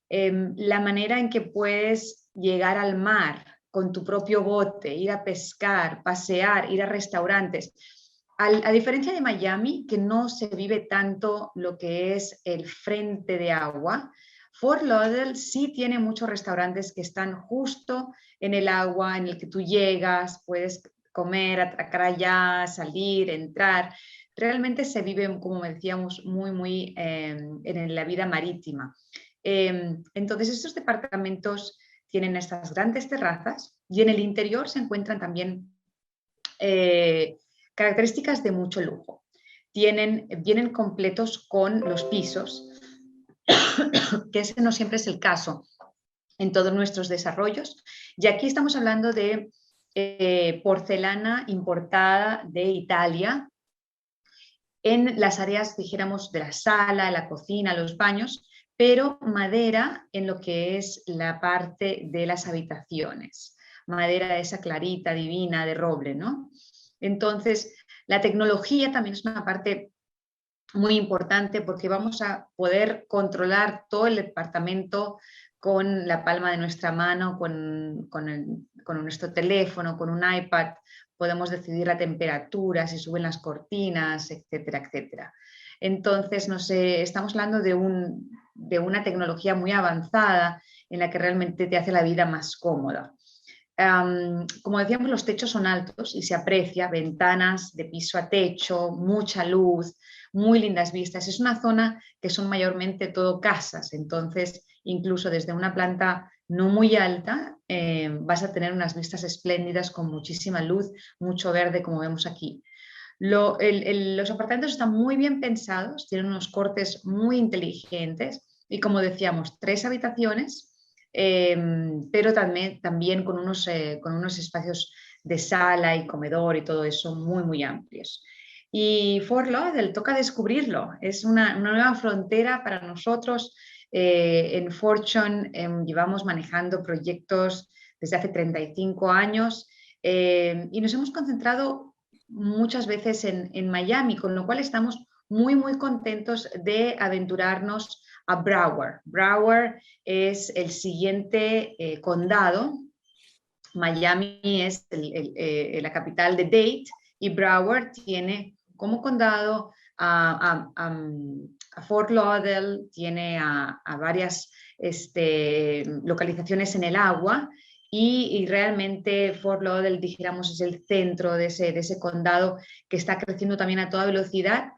la manera en que puedes llegar al mar con tu propio bote, ir a pescar, pasear, ir a restaurantes. A diferencia de Miami, que no se vive tanto lo que es el frente de agua, Fort Lauderdale sí tiene muchos restaurantes que están justo en el agua, en el que tú llegas, puedes comer, atracar allá, salir, entrar. Realmente se vive, como decíamos, muy en la vida marítima. Entonces, estos departamentos tienen estas grandes terrazas y en el interior se encuentran también características de mucho lujo. Vienen completos con los pisos, que ese no siempre es el caso en todos nuestros desarrollos. Y aquí estamos hablando de porcelana importada de Italia en las áreas, dijéramos, de la sala, la cocina, los baños, pero madera en lo que es la parte de las habitaciones. Madera esa clarita, divina, de roble, ¿no? Entonces, la tecnología también es una parte muy importante porque vamos a poder controlar todo el departamento con la palma de nuestra mano, con nuestro teléfono, con un iPad. Podemos decidir la temperatura, si suben las cortinas, etcétera, etcétera. Entonces, no sé, estamos hablando de una tecnología muy avanzada en la que realmente te hace la vida más cómoda. Como decíamos, los techos son altos y se aprecia, ventanas de piso a techo, mucha luz, muy lindas vistas. Es una zona que son mayormente todo casas, entonces incluso desde una planta no muy alta vas a tener unas vistas espléndidas con muchísima luz, mucho verde como vemos aquí. Los apartamentos están muy bien pensados, tienen unos cortes muy inteligentes y como decíamos, 3 habitaciones, pero también con unos espacios de sala y comedor y todo eso muy amplios. Y Fort Lauderdale toca descubrirlo, es una nueva frontera para nosotros. En Fortune llevamos manejando proyectos desde hace 35 años y nos hemos concentrado muchas veces en Miami, con lo cual estamos muy contentos de aventurarnos a Broward. Broward es el siguiente condado. Miami es la capital de Dade y Broward tiene como condado a Fort Lauderdale, tiene a varias localizaciones en el agua y realmente Fort Lauderdale, dijéramos, es el centro de ese condado que está creciendo también a toda velocidad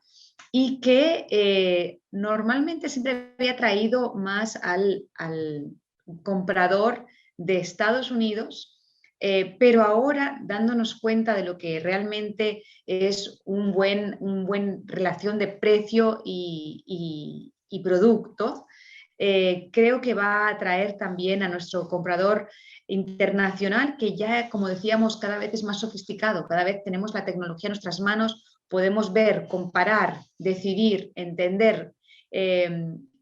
y que normalmente siempre había traído más al comprador de Estados Unidos, pero ahora dándonos cuenta de lo que realmente es un buen relación de precio y producto, creo que va a atraer también a nuestro comprador internacional, que ya, como decíamos, cada vez es más sofisticado, cada vez tenemos la tecnología en nuestras manos, podemos ver, comparar, decidir, entender,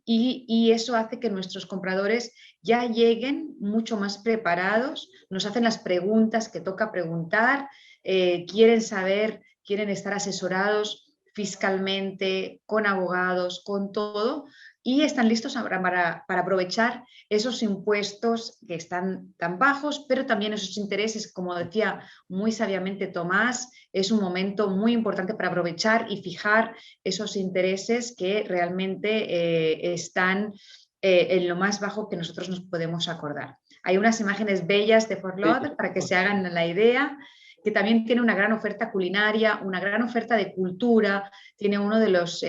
y eso hace que nuestros compradores ya lleguen mucho más preparados, nos hacen las preguntas que toca preguntar, quieren saber, quieren estar asesorados fiscalmente, con abogados, con todo, y están listos para aprovechar esos impuestos que están tan bajos, pero también esos intereses, como decía muy sabiamente Tomás, es un momento muy importante para aprovechar y fijar esos intereses que realmente están en lo más bajo que nosotros nos podemos acordar. Hay unas imágenes bellas de Fort Lauderdale para que se hagan la idea, que también tiene una gran oferta culinaria, una gran oferta de cultura, tiene uno de los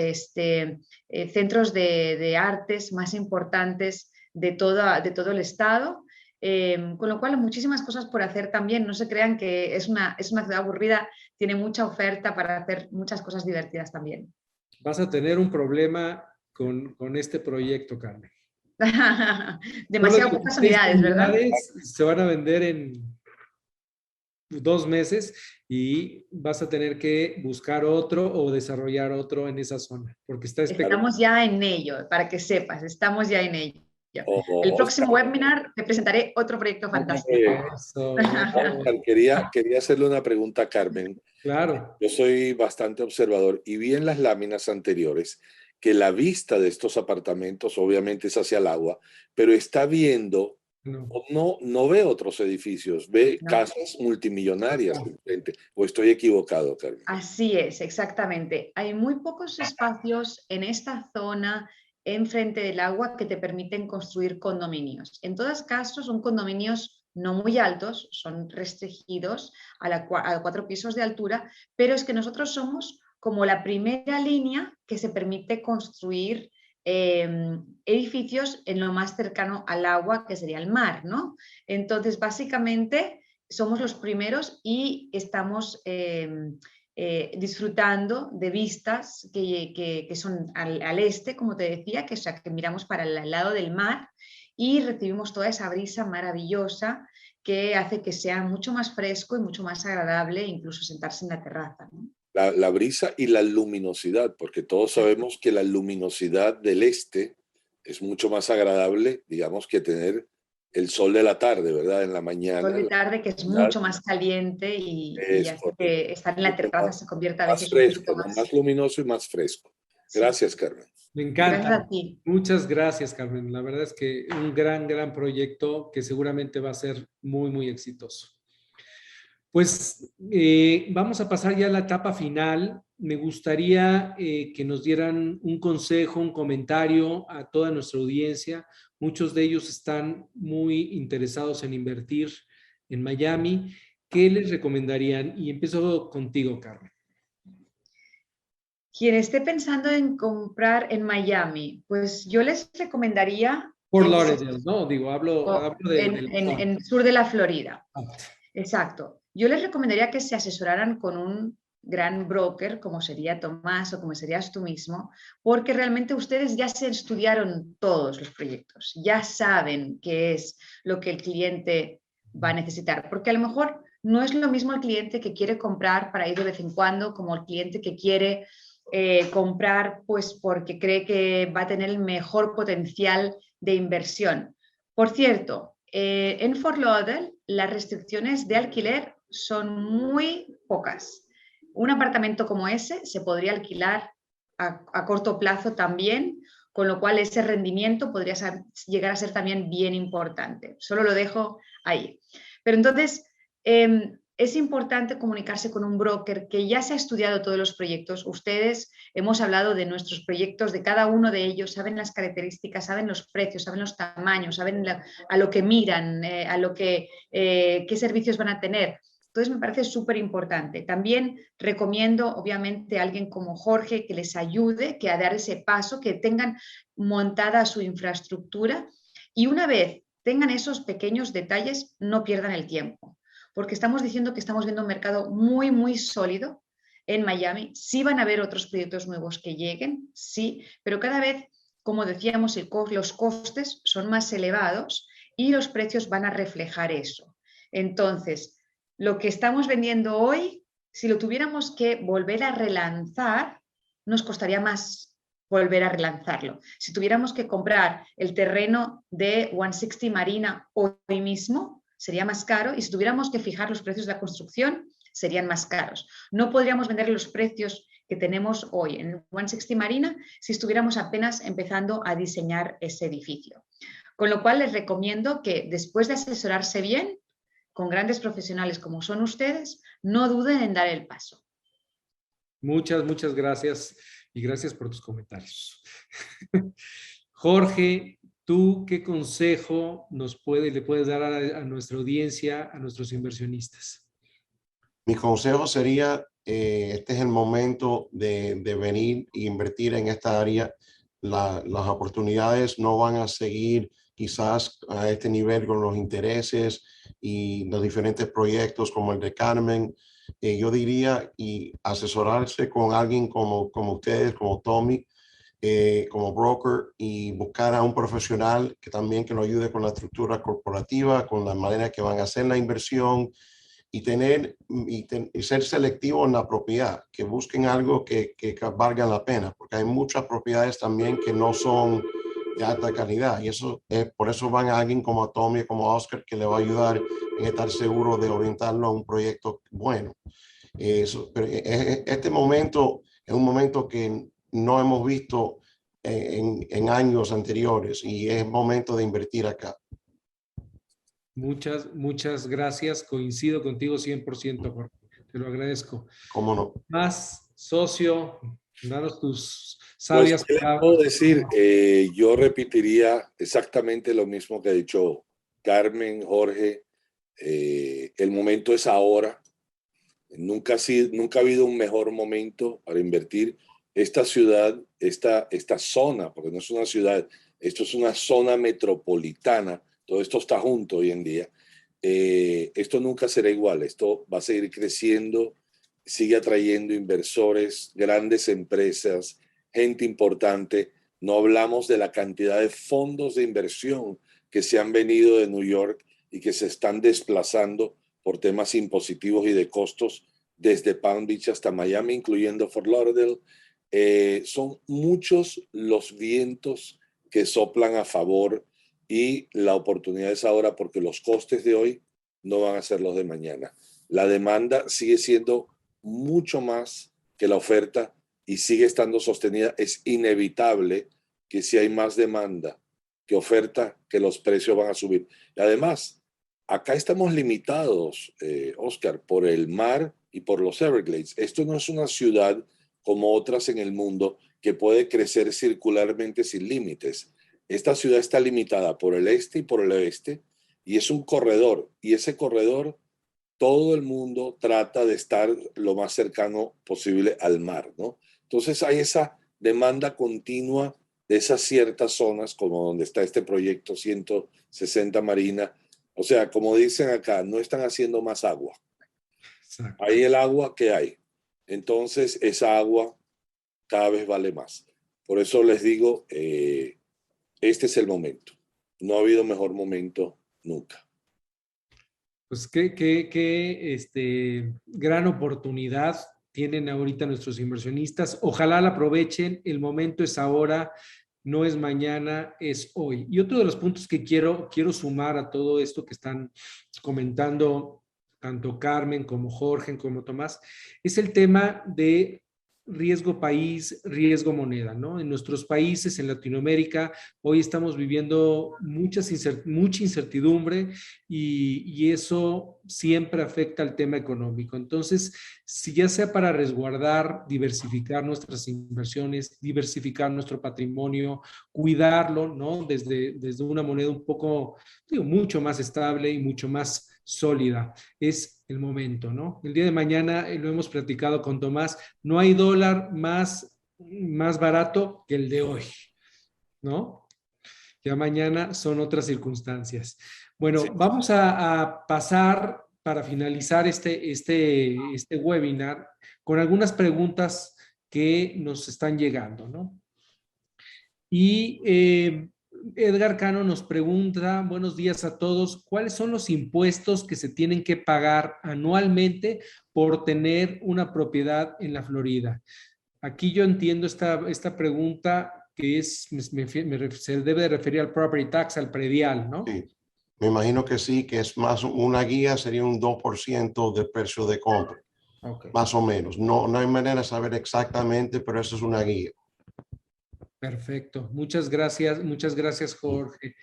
centros de artes más importantes de todo el estado, con lo cual muchísimas cosas por hacer también. No se crean que es una ciudad aburrida, tiene mucha oferta para hacer muchas cosas divertidas también. Vas a tener un problema con este proyecto, Carmen. Demasiado pocas unidades, ¿verdad? Se van a vender en 2 meses y vas a tener que buscar otro o desarrollar otro en esa zona, porque está Estamos ya en ello, para que sepas, estamos ya en ello. El próximo webinar te presentaré otro proyecto fantástico. Quería hacerle una pregunta a Carmen. Claro. Yo soy bastante observador y vi en las láminas anteriores que la vista de estos apartamentos obviamente es hacia el agua, pero está viendo, no ve otros edificios, ve casas multimillonarias enfrente. ¿O estoy equivocado, Carmen? Así es, exactamente. Hay muy pocos espacios en esta zona enfrente del agua que te permiten construir condominios. En todos casos son condominios no muy altos, son restringidos a 4 pisos de altura, pero es que nosotros somos como la primera línea que se permite construir edificios en lo más cercano al agua, que sería el mar, ¿no? Entonces, básicamente, somos los primeros y estamos disfrutando de vistas que son al este, como te decía, que miramos para el lado del mar y recibimos toda esa brisa maravillosa que hace que sea mucho más fresco y mucho más agradable incluso sentarse en la terraza, ¿no? La brisa y la luminosidad, porque todos sabemos que la luminosidad del este es mucho más agradable, digamos, que tener el sol de la tarde, ¿verdad? En la mañana. El sol de tarde, que es mucho más caliente y hace que estar en la terraza se convierta a veces más fresco, más luminoso y más fresco. Gracias, Carmen. Me encanta. Gracias a ti. Muchas gracias, Carmen. La verdad es que un gran proyecto que seguramente va a ser muy exitoso. Pues vamos a pasar ya a la etapa final. Me gustaría que nos dieran un consejo, un comentario a toda nuestra audiencia. Muchos de ellos están muy interesados en invertir en Miami. ¿Qué les recomendarían? Y empiezo contigo, Carmen. Quien esté pensando en comprar en Miami, pues yo les recomendaría... Fort Lauderdale, ¿no? Digo, hablo en el sur de la Florida. Exacto. Yo les recomendaría que se asesoraran con un gran broker, como sería Tomás o como serías tú mismo, porque realmente ustedes ya se estudiaron todos los proyectos, ya saben qué es lo que el cliente va a necesitar, porque a lo mejor no es lo mismo el cliente que quiere comprar para ir de vez en cuando como el cliente que quiere comprar pues porque cree que va a tener el mejor potencial de inversión. Por cierto, en Fort Lauderdale las restricciones de alquiler son muy pocas. Un apartamento como ese se podría alquilar a corto plazo también, con lo cual ese rendimiento podría llegar a ser también bien importante. Solo lo dejo ahí. Pero entonces, es importante comunicarse con un broker que ya se ha estudiado todos los proyectos. Ustedes hemos hablado de nuestros proyectos, de cada uno de ellos, saben las características, saben los precios, saben los tamaños, saben a lo que miran, qué servicios van a tener. Entonces me parece súper importante. También recomiendo, obviamente, a alguien como Jorge que les ayude, que a dar ese paso, que tengan montada su infraestructura y una vez tengan esos pequeños detalles, no pierdan el tiempo. Porque estamos diciendo que estamos viendo un mercado muy sólido en Miami. Sí van a haber otros proyectos nuevos que lleguen, sí, pero cada vez, como decíamos, los costes son más elevados y los precios van a reflejar eso. Entonces, lo que estamos vendiendo hoy si lo tuviéramos que volver a relanzar, nos costaría más volver a relanzarlo. Si tuviéramos que comprar el terreno de 160 Marina hoy mismo, sería más caro, y si tuviéramos que fijar los precios de la construcción, serían más caros. No podríamos vender los precios que tenemos hoy en 160 Marina si estuviéramos apenas empezando a diseñar ese edificio. Con lo cual les recomiendo que, después de asesorarse bien con grandes profesionales como son ustedes, no duden en dar el paso. Muchas gracias y gracias por tus comentarios. Jorge, ¿tú qué consejo le puedes dar a nuestra audiencia, a nuestros inversionistas? Mi consejo sería, este es el momento de venir e invertir en esta área. Las oportunidades no van a seguir quizás a este nivel con los intereses y los diferentes proyectos como el de Carmen. Yo diría, y asesorarse con alguien como ustedes, como Tommy, como broker, y buscar a un profesional que también que nos ayude con la estructura corporativa, con la manera que van a hacer la inversión, y ser selectivo en la propiedad, que busquen algo que valga la pena, porque hay muchas propiedades también que no son de alta calidad, y eso por eso van a alguien como a Tommy, como a Oscar, que le va a ayudar en estar seguro de orientarlo a un proyecto bueno. Pero este momento es un momento que no hemos visto en años anteriores, y es momento de invertir acá. Muchas gracias. Coincido contigo 100%, Jorge. Te lo agradezco. ¿Cómo no? Más, socio, danos tus Pues, sabias ¿qué les palabras. puedo decir? Yo repetiría exactamente lo mismo que ha dicho Carmen, Jorge. El momento es ahora. Nunca ha habido un mejor momento para invertir. Esta ciudad, esta zona, porque no es una ciudad, esto es una zona metropolitana. Todo esto está junto hoy en día. Esto nunca será igual. Esto va a seguir creciendo, sigue atrayendo inversores, grandes empresas, gente importante. No hablamos de la cantidad de fondos de inversión que se han venido de New York y que se están desplazando por temas impositivos y de costos desde Palm Beach hasta Miami, incluyendo Fort Lauderdale. Son muchos los vientos que soplan a favor, y la oportunidad es ahora, porque los costes de hoy no van a ser los de mañana. La demanda sigue siendo mucho más que la oferta y sigue estando sostenida. Es inevitable que si hay más demanda que oferta, que los precios van a subir. Y además, acá estamos limitados, Oscar, por el mar y por los Everglades. Esto no es una ciudad como otras en el mundo que puede crecer circularmente sin límites. Esta ciudad está limitada por el este y por el oeste, y es un corredor, y ese corredor todo el mundo trata de estar lo más cercano posible al mar, ¿no? Entonces hay esa demanda continua de esas ciertas zonas, como donde está este proyecto 160 Marina. O sea, como dicen acá, no están haciendo más agua. Exacto. Hay el agua que hay. Entonces, esa agua cada vez vale más. Por eso les digo, este es el momento. No ha habido mejor momento nunca. Pues qué gran oportunidad tienen ahorita nuestros inversionistas. Ojalá la aprovechen. El momento es ahora, no es mañana, es hoy. Y otro de los puntos que quiero sumar a todo esto que están comentando tanto Carmen como Jorge como Tomás, es el tema de riesgo país, riesgo moneda, ¿no? En nuestros países, en Latinoamérica, hoy estamos viviendo mucha incertidumbre, y eso siempre afecta al tema económico. Entonces, si ya sea para resguardar, diversificar nuestras inversiones, diversificar nuestro patrimonio, cuidarlo, ¿no? Desde una moneda un poco, mucho más estable y mucho más sólida, es el momento, ¿no? El día de mañana, lo hemos platicado con Tomás, no hay dólar más barato que el de hoy, ¿no? Ya mañana son otras circunstancias. Bueno, Sí. vamos a pasar para finalizar este webinar con algunas preguntas que nos están llegando, ¿no? Y Edgar Cano nos pregunta, buenos días a todos, ¿cuáles son los impuestos que se tienen que pagar anualmente por tener una propiedad en la Florida? Aquí yo entiendo esta pregunta que es, se debe de referir al property tax, al predial, ¿no? Sí, me imagino que sí, que es más una guía, sería un 2% del precio de compra, Ok, más o menos. No, no hay manera de saber exactamente, pero eso es una guía. perfecto. Muchas gracias, Jorge.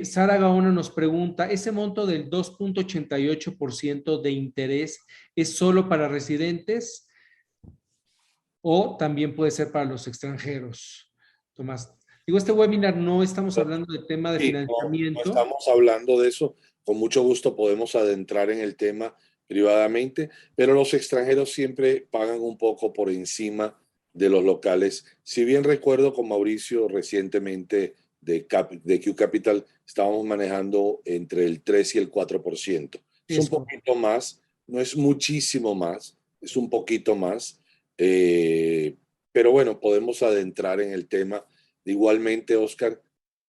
Sara Gaona nos pregunta, ¿ese monto del 2.88% de interés es solo para residentes o también puede ser para los extranjeros? Tomás, digo, este webinar no estamos hablando de tema de Sí, no financiamiento. estamos hablando de eso. Con mucho gusto podemos adentrar en el tema privadamente, pero los extranjeros siempre pagan un poco por encima de los locales. Si bien recuerdo con Mauricio recientemente de Q Capital, estábamos manejando entre el 3 y el 4%. Es un Eso. poquito más, no es muchísimo más, es un poquito más, pero bueno, podemos adentrar en el tema. Igualmente, Oscar,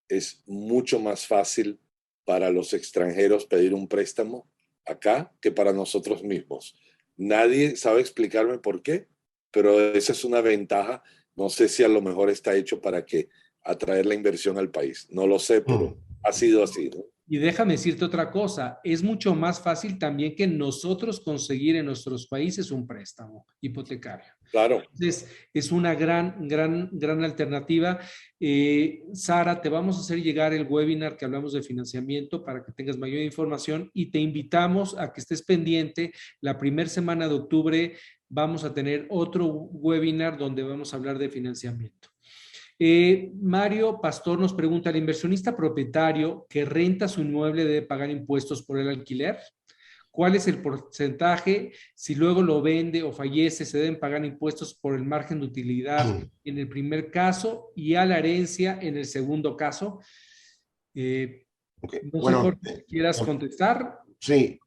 es mucho más fácil para los extranjeros pedir un préstamo acá que para nosotros mismos. Nadie sabe explicarme por qué, pero esa es una ventaja. No sé si a lo mejor está hecho para que atraer la inversión al país. No lo sé, pero ha sido así, ¿no? Y déjame decirte otra cosa, es mucho más fácil también que nosotros conseguir en nuestros países un préstamo hipotecario. Claro. Entonces, es una gran alternativa. Sara, te vamos a hacer llegar el webinar que hablamos de financiamiento para que tengas mayor información y te invitamos a que estés pendiente. La primera semana de octubre vamos a tener otro webinar donde vamos a hablar de financiamiento. Mario Pastor nos pregunta, ¿el inversionista propietario que renta su inmueble debe pagar impuestos por el alquiler? ¿Cuál es el porcentaje? Si luego lo vende o fallece, se deben pagar impuestos por el margen de utilidad en el primer caso y a la herencia en el segundo caso. Okay. No sé, Bueno, Jorge, ¿quieras contestar? sí,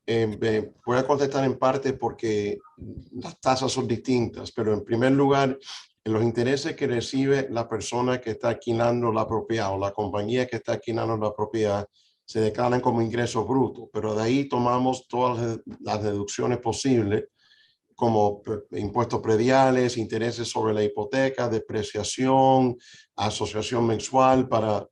voy a contestar en parte porque las tasas son distintas, pero en primer lugar, los intereses que recibe la persona que está alquilando la propiedad o la compañía que está alquilando la propiedad se declaran como ingresos brutos, pero de ahí tomamos todas las deducciones posibles como impuestos prediales, intereses sobre la hipoteca, depreciación, asociación mensual para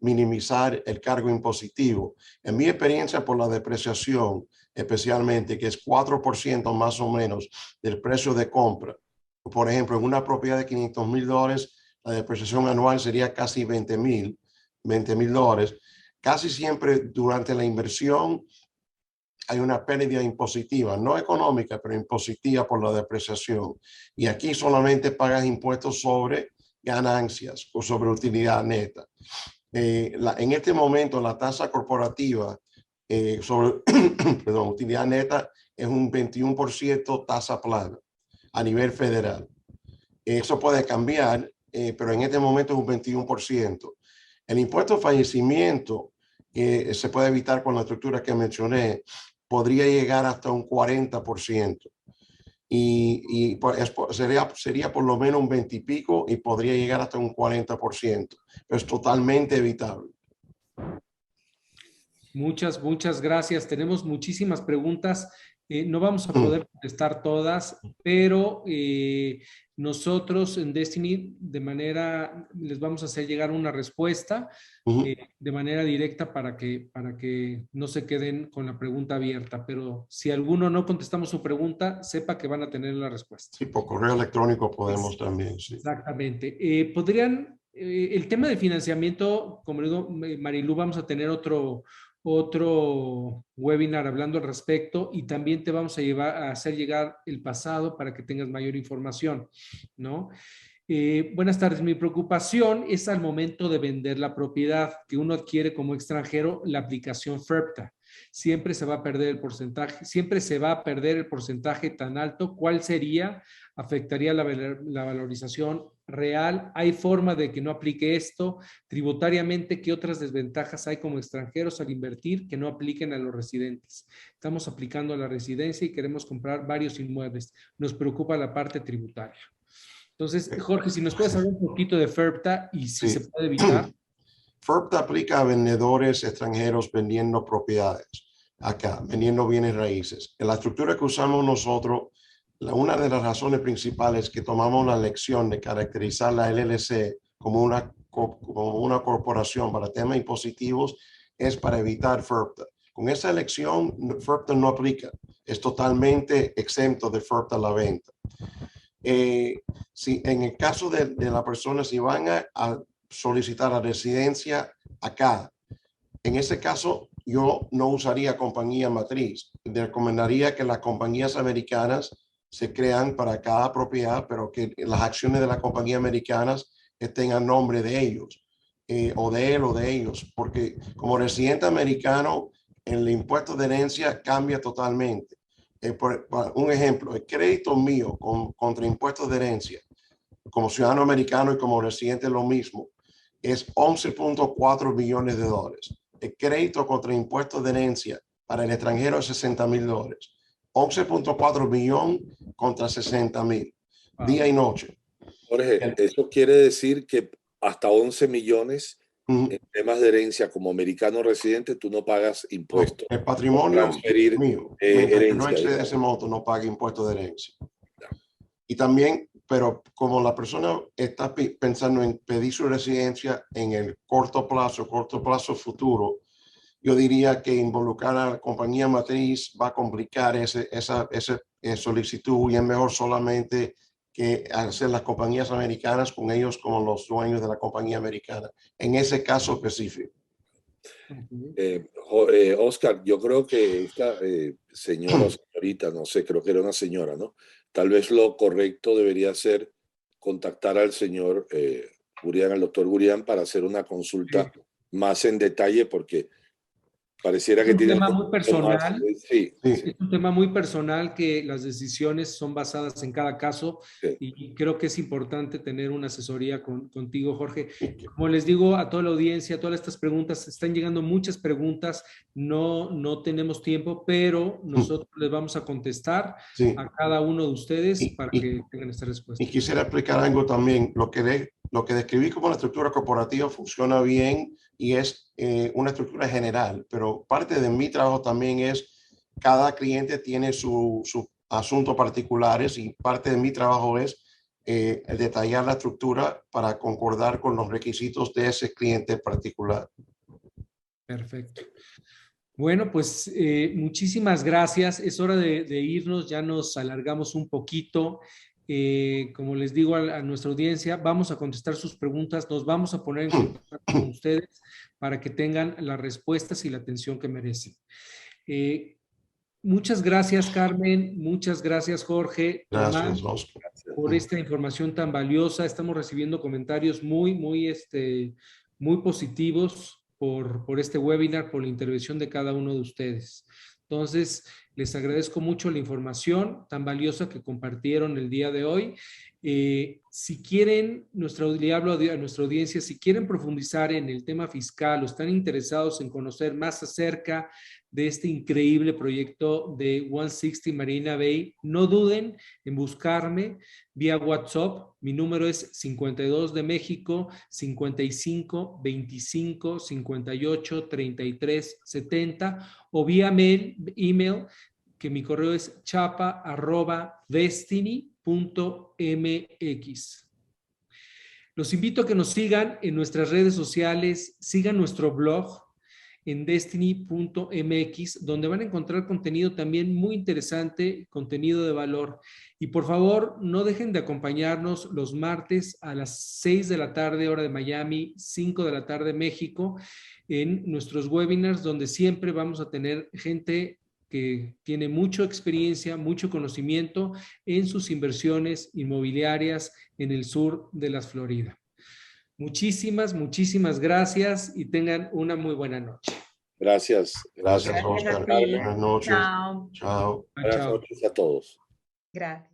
minimizar el cargo impositivo. En mi experiencia por la depreciación, especialmente, que es 4% más o menos del precio de compra. Por ejemplo, en una propiedad de $500,000, la depreciación anual sería casi $20,000. Casi siempre durante la inversión hay una pérdida impositiva, no económica, pero impositiva por la depreciación. Y aquí solamente pagas impuestos sobre ganancias o sobre utilidad neta. En este momento, la tasa corporativa sobre perdón, utilidad neta es un 21% tasa plana a nivel federal. Eso puede cambiar, pero en este momento es un 21%. El impuesto de fallecimiento se puede evitar con la estructura que mencioné, podría llegar hasta un 40%. Y sería por lo menos un 20 y pico y podría llegar hasta un 40%. Pero es totalmente evitable. Muchas gracias. Tenemos muchísimas preguntas. No vamos a poder contestar todas, pero nosotros en Destiny les vamos a hacer llegar una respuesta de manera directa para que no se queden con la pregunta abierta. Pero si alguno no contestamos su pregunta, sepa que van a tener la respuesta. Sí, por correo electrónico podemos también, sí. Exactamente. El tema de financiamiento, como digo, Marilu, vamos a tener otro webinar hablando al respecto y también te vamos a hacer llegar el pasado para que tengas mayor información, ¿no? Buenas tardes. Mi preocupación es al momento de vender la propiedad que uno adquiere como extranjero, la aplicación FERPTA. Siempre se va a perder el porcentaje tan alto. ¿Cuál sería? ¿Afectaría la valorización real? ¿Hay forma de que no aplique esto? Tributariamente, ¿qué otras desventajas hay como extranjeros al invertir que no apliquen a los residentes? Estamos aplicando a la residencia y queremos comprar varios inmuebles. Nos preocupa la parte tributaria. Entonces, Jorge, si nos puedes hablar un poquito de FERPTA y si se puede evitar. FIRPTA aplica a vendedores extranjeros vendiendo propiedades acá, vendiendo bienes raíces. En la estructura que usamos nosotros, una de las razones principales que tomamos la elección de caracterizar la LLC como una corporación para temas impositivos es para evitar FIRPTA. Con esa elección, FIRPTA no aplica. Es totalmente exento de FIRPTA la venta. Si en el caso de la persona, si van a solicitar la residencia acá, en ese caso yo no usaría compañía matriz. Le recomendaría que las compañías americanas se crean para cada propiedad, pero que las acciones de las compañías americanas estén a nombre de ellos, o de él o de ellos, porque como residente americano, el impuesto de herencia cambia totalmente. Por un ejemplo, el crédito mío contra impuestos de herencia, como ciudadano americano y como residente lo mismo, es 11.4 billones de dólares. El crédito contra impuestos de herencia para el extranjero es $60,000. 11.4 billones contra 60,000, día y noche. Jorge, eso quiere decir que hasta 11 millones en temas de herencia como americano residente, tú no pagas impuestos. El patrimonio transferir mío, herencia. no excede ese monto, no paga impuestos de herencia. Y también, pero como la persona está pensando en pedir su residencia en el corto plazo futuro, yo diría que involucrar a la compañía matriz va a complicar esa solicitud, y es mejor solamente que hacer las compañías americanas con ellos como los dueños de la compañía americana, en ese caso específico. Oscar, yo creo que esta señora o señorita, no sé, creo que era una señora, ¿no? Tal vez lo correcto debería ser contactar al señor Gurian, al doctor Gurian, para hacer una consulta más en detalle, porque pareciera que tiene un tema muy personal. Sí. Es un tema muy personal, que las decisiones son basadas en cada caso, y creo que es importante tener una asesoría contigo, Jorge. Como les digo a toda la audiencia, todas estas preguntas, están llegando muchas preguntas, no tenemos tiempo, pero nosotros les vamos a contestar a cada uno de ustedes para que tengan esta respuesta. Y quisiera explicar algo también. Lo que describí como la estructura corporativa funciona bien y es una estructura general, pero parte de mi trabajo también es, cada cliente tiene sus asuntos particulares, y parte de mi trabajo es detallar la estructura para concordar con los requisitos de ese cliente particular. Perfecto. Bueno, pues muchísimas gracias. Es hora de irnos, ya nos alargamos un poquito. Como les digo a nuestra audiencia, vamos a contestar sus preguntas, nos vamos a poner en contacto con ustedes para que tengan las respuestas y la atención que merecen. Muchas gracias, Carmen. Muchas gracias, Jorge. Gracias, Oscar, por esta información tan valiosa. Estamos recibiendo comentarios muy positivos por este webinar, por la intervención de cada uno de ustedes. Entonces, les agradezco mucho la información tan valiosa que compartieron el día de hoy. Si quieren, le hablo a nuestra audiencia, si quieren profundizar en el tema fiscal o están interesados en conocer más acerca de este increíble proyecto de 160 Marina Bay, no duden en buscarme vía WhatsApp. Mi número es 52 de México, 55 25 58 33 70, o vía email, que mi correo es chapa@destiny.mx. Los invito a que nos sigan en nuestras redes sociales, sigan nuestro blog en destiny.mx, donde van a encontrar contenido también muy interesante, contenido de valor. Y por favor, no dejen de acompañarnos los martes a las 6 de la tarde, hora de Miami, 5 de la tarde, México, en nuestros webinars, donde siempre vamos a tener gente que tiene mucha experiencia, mucho conocimiento en sus inversiones inmobiliarias en el sur de la Florida. Muchísimas gracias y tengan una muy buena noche. Gracias. Gracias, Oscar. Buenas noches. Chao. Chao. Buenas noches a todos. Gracias.